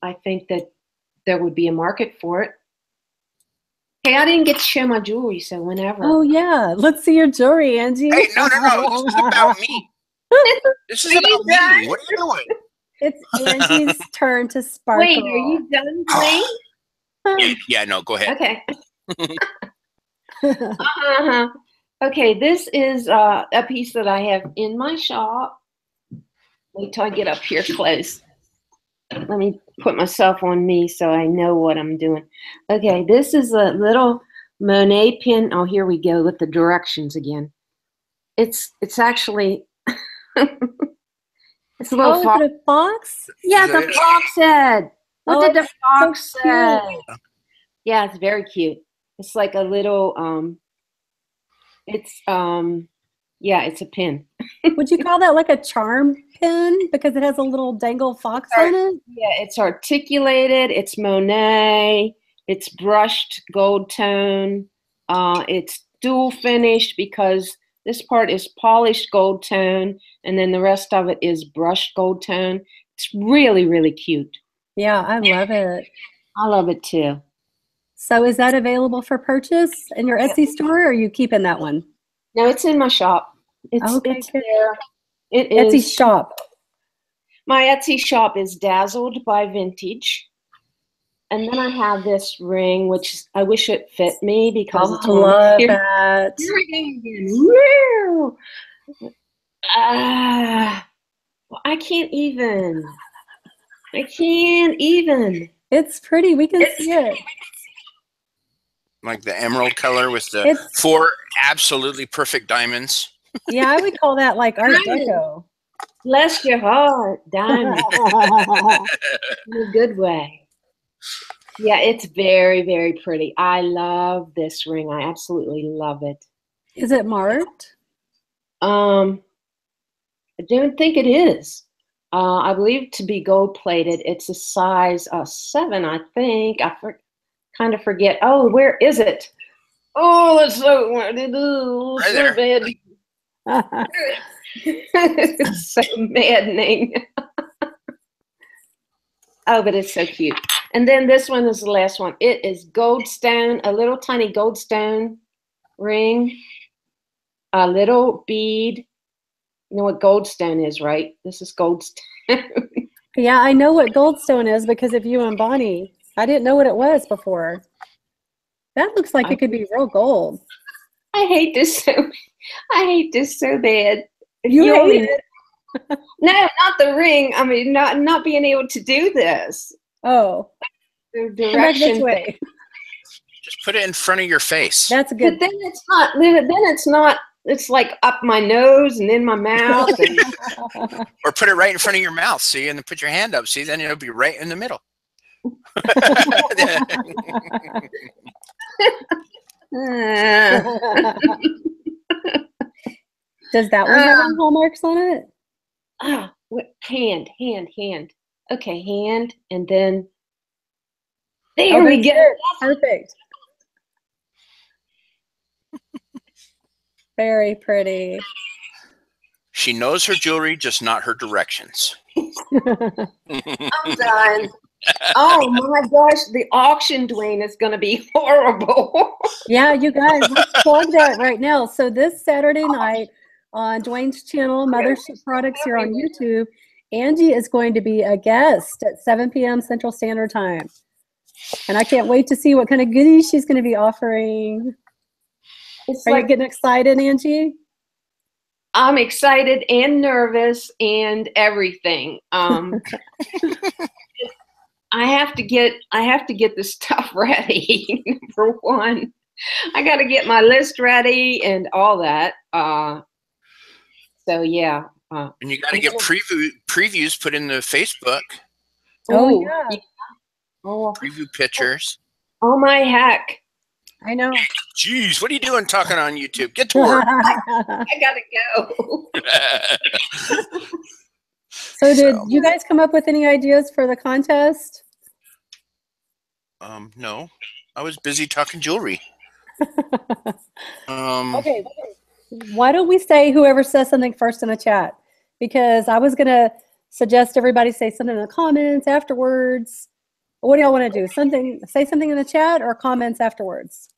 I think that there would be a market for it. Hey, I didn't get to show my jewelry, so whenever. Oh, yeah. Let's see your jewelry, Angie. Hey, no. This is about me. This is about me. What are you doing? It's Angie's turn to sparkle. Wait, are you done playing? Yeah, no, go ahead. Okay. Okay, this is a piece that I have in my shop. Wait till I get up here close. Let me put myself on me so I know what I'm doing. Okay, this is a little Monet pin. Oh, here we go with the directions again. It's actually it's a little fox. Is it a fox? Yeah, the fox head. What did the fox so say? Yeah, it's very cute. It's like a little yeah, it's a pin. Would you call that like a charm pin because it has a little dangle fox on it? Yeah, it's articulated. It's Monet. It's brushed gold tone. It's dual finished because this part is polished gold tone and then the rest of it is brushed gold tone. It's really, really cute. Yeah, I love it. I love it too. So is that available for purchase in your Etsy store, or are you keeping that one? No, it's in my shop. It's there. It is. Etsy shop. My Etsy shop is Dazzled by Vintage. And then I have this ring, which I wish it fit me because it's love that. Here we go again. I can't even. It's pretty. We can see it. Like the emerald color with the 4 absolutely perfect diamonds. Yeah, I would call that like Art Deco. Bless your heart, diamond. In a good way. Yeah, it's very, very pretty. I love this ring. I absolutely love it. Is it marked? I don't think it is. I believe it to be gold plated. It's a size 7, I think. kind of forget. Oh, where is it? Oh, that's so Right bad. It's so maddening. Oh, but it's so cute. And then this one is the last one. It is gold stone, a little tiny gold stone ring, a little bead. You know what goldstone is, right? This is goldstone. Yeah, I know what goldstone is because of you and Bonnie. I didn't know what it was before. That looks like it could be real gold. I hate this so bad. You hate it? No, not the ring. I mean, not being able to do this. Oh. The direction way. Just put it in front of your face. That's a good. But then it's not. Then it's not. It's like up my nose and in my mouth. And or put it right in front of your mouth, see, and then put your hand up, see, then it'll be right in the middle. Does that one have any hallmarks on it? Hand. Okay, hand, and then there we go. Perfect. Very pretty. She knows her jewelry, just not her directions. I'm done. Oh my gosh, the auction, Dwayne, is going to be horrible. Yeah, you guys, let's plug that right now. So this Saturday night on Dwayne's channel, Mothership Products here on YouTube, Angie is going to be a guest at 7 p.m. Central Standard Time. And I can't wait to see what kind of goodies she's going to be offering. Are you getting excited, Angie? I'm excited and nervous and everything. I have to get the stuff ready. For one, I got to get my list ready and all that. So yeah. And you got to get previews put in the Facebook. Oh yeah. Oh. Preview pictures. Oh my heck. I know. Jeez, what are you doing talking on YouTube? Get to work. I gotta go. So did you guys come up with any ideas for the contest? No. I was busy talking jewelry. Okay. Why don't we say whoever says something first in the chat? Because I was gonna suggest everybody say something in the comments afterwards. What do y'all want to do? Say something in the chat or comments afterwards?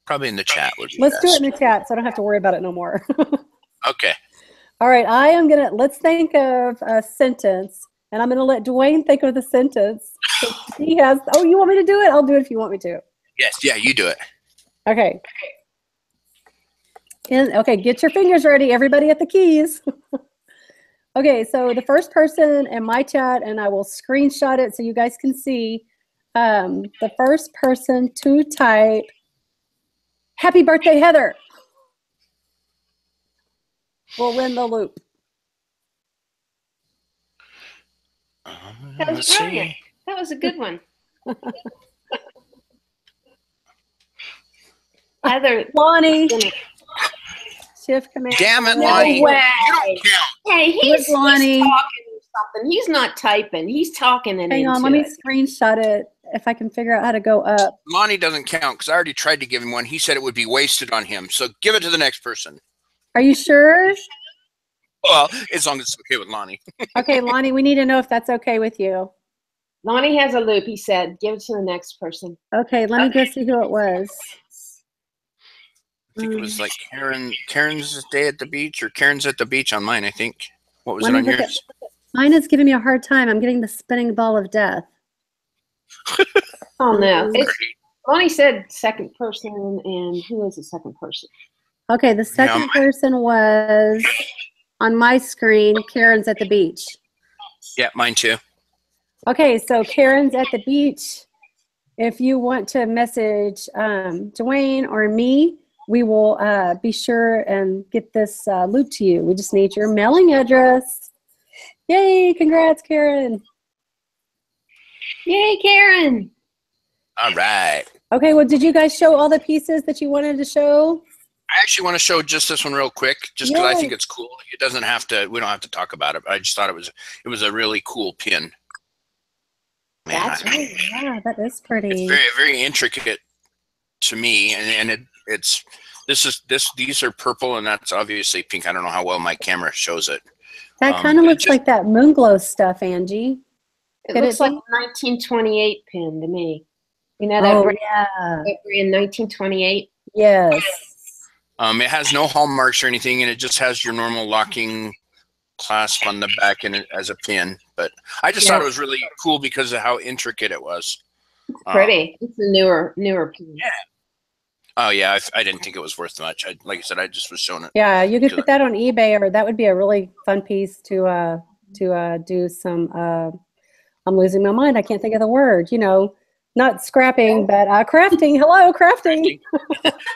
Probably in the chat would be Let's best. do it in the chat so I don't have to worry about it no more. Okay. All right, let's think of a sentence, and I'm gonna let Dwayne think of the sentence. He has, you want me to do it? I'll do it if you want me to. Yes, yeah, you do it. Okay. Okay, get your fingers ready, everybody at the keys. Okay, so the first person in my chat, and I will screenshot it so you guys can see, the first person to type, "Happy birthday, Heather," will win the loop. That was brilliant. That was a good one. Heather. Lonnie. Shift command. Damn it, No Lonnie. way. You don't count. Hey, he's Lonnie. talking or something. He's not typing. He's talking and Hang on, let me screenshot it if I can figure out how to go up. Lonnie doesn't count because I already tried to give him one. He said it would be wasted on him. So give it to the next person. Are you sure? Well, as long as it's okay with Lonnie. Okay, Lonnie, we need to know if that's okay with you. Lonnie has a loop, he said. Give it to the next person. Okay, let me go see who it was. I think it was like Karen's Day at the Beach or Karen's at the Beach on mine, I think. What was it on yours? Mine is giving me a hard time. I'm getting the spinning ball of death. Oh, no. Lonnie said second person, and who is the second person? Okay, the second person was on my screen, Karen's at the beach. Yeah, mine too. Okay, so Karen's at the beach. If you want to message Dwayne or me, we will be sure and get this loop to you. We just need your mailing address. Yay, congrats, Karen. Yay, Karen. All right. Okay, well, did you guys show all the pieces that you wanted to show? I actually want to show just this one real quick, just because I think it's cool. It doesn't have to, we don't have to talk about it, but I just thought it was a really cool pin. Man, yeah, that is pretty. It's very, very intricate to me, and these are purple, and that's obviously pink. I don't know how well my camera shows it. That kind of looks like that moon glow stuff, Angie. It looks like a 1928 pin to me. You know that brand, that brand 1928? Yes. It has no hallmarks or anything, and it just has your normal locking clasp on the back and as a pin. But I just thought it was really cool because of how intricate it was. It's pretty. It's a newer pin. Yeah. Oh yeah, I didn't think it was worth much. Like I said, I just was showing it. Yeah, you could put that on eBay, or that would be a really fun piece to do some. I'm losing my mind. I can't think of the word. You know, not scrapping, but crafting. Hello, crafting.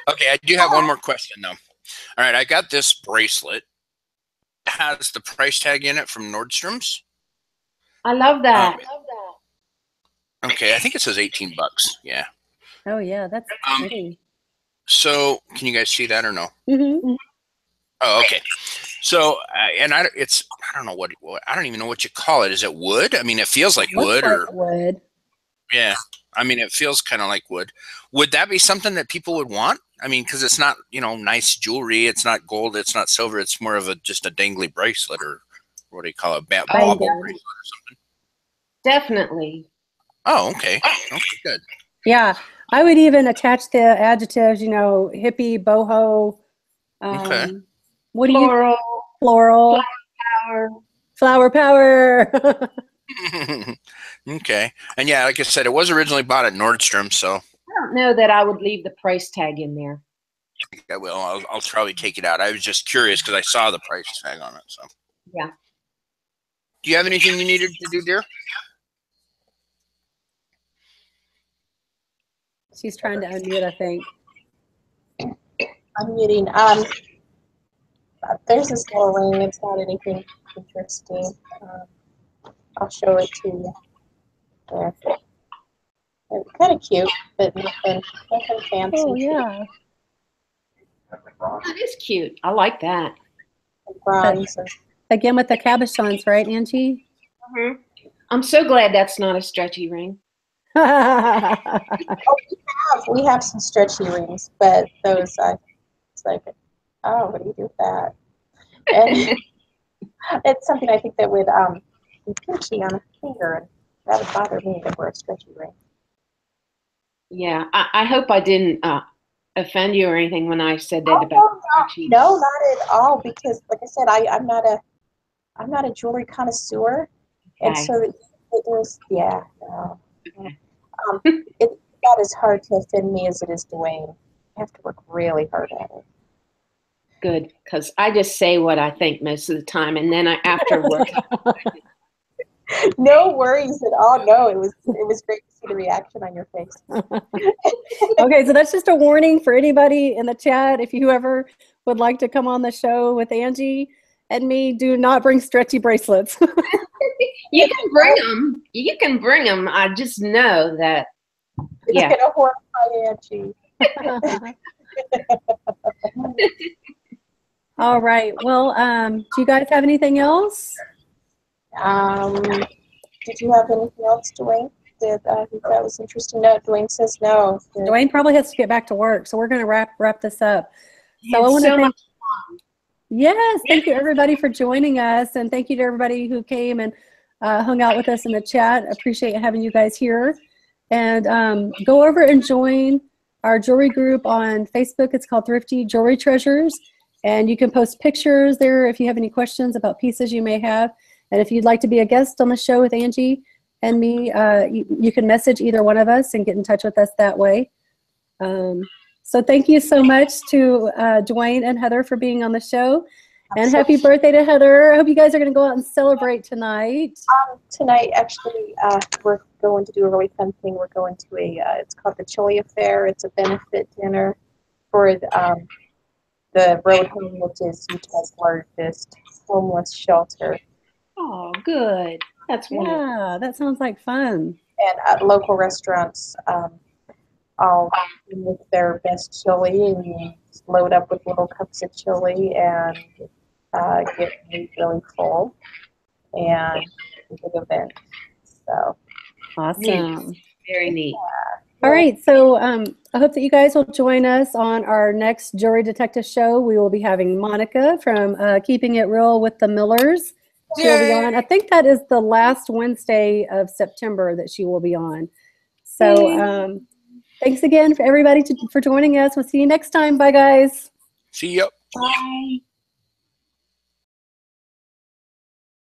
Okay, I do have one more question though. All right, I got this bracelet. It has the price tag in it from Nordstrom's. I love that. Okay, I think it says 18 bucks. Yeah. Oh yeah, that's pretty. So, can you guys see that or no? Mm-hmm. Oh, okay. So, and I don't know I don't even know what you call it. Is it wood? I mean, it feels like wood, or wood. Yeah, I mean, it feels kind of like wood. Would that be something that people would want? I mean, because it's not, nice jewelry. It's not gold. It's not silver. It's more of just a dangly bracelet, or what do you call it? Bauble bracelet or something. Definitely. Oh, okay. Okay, good. Yeah, I would even attach the adjectives, hippie, boho. Okay. What do Floral. Floral. Flower power. Okay. And yeah, like I said, it was originally bought at Nordstrom, so. I don't know that I would leave the price tag in there. I will. I'll probably take it out. I was just curious because I saw the price tag on it. So. Yeah. Do you have anything you needed to do, dear? She's trying to unmute, I think. Unmuting. There's this little ring. It's not anything interesting. I'll show it to you. There. It's kind of cute, but nothing fancy. Oh, yeah. That is cute. I like that. Bronze. Again with the cabochons, right, Angie? Mm-hmm. I'm so glad that's not a stretchy ring. We have some stretchy rings, but those, it's like, oh, what do you do with that? And it's something I think that would be pinchy on a finger, and that would bother me to wear a stretchy ring. Yeah, I hope I didn't offend you or anything when I said that about stretchy. No, not at all. Because, like I said, I'm not a jewelry connoisseur, and so it was no. Okay. It's not as hard to offend me as it is Dwayne. I have to work really hard at it. Good, because I just say what I think most of the time, and then afterwards. No worries at all. No, it was great to see the reaction on your face. Okay, so that's just a warning for anybody in the chat. If you ever would like to come on the show with Angie and me, do not bring stretchy bracelets. You can bring them. You can bring them. I just know that. It's going to horrify Angie. All right. Well, do you guys have anything else? Did you have anything else, Dwayne, that was interesting? No, Dwayne says no. Dwayne probably has to get back to work, so we're going to wrap this up. So I want to thank. Yes, thank you everybody for joining us, and thank you to everybody who came and hung out with us in the chat. Appreciate having you guys here. And go over and join our jewelry group on Facebook. It's called Thrifty Jewelry Treasures. And you can post pictures there if you have any questions about pieces you may have. And if you'd like to be a guest on the show with Angie and me, you can message either one of us and get in touch with us that way. So thank you so much to Dwayne and Heather for being on the show. And happy birthday to Heather. I hope you guys are going to go out and celebrate tonight. Tonight, actually, we're going to do a really fun thing. We're going to it's called the Chili Affair. It's a benefit dinner for the Road Home, which is Utah's largest homeless shelter. Oh, good. That's wonderful. Yeah, that sounds like fun. And at local restaurants, all with their best chili and load up with little cups of chili and get really full and a big event. So Awesome. Very neat. All right, so I hope that you guys will join us on our next Jewelry Detective show. We will be having Monica from Keeping It Real with the Millers. She'll be on. I think that is the last Wednesday of September that she will be on. So thanks again for everybody for joining us. We'll see you next time. Bye, guys. See ya. Bye.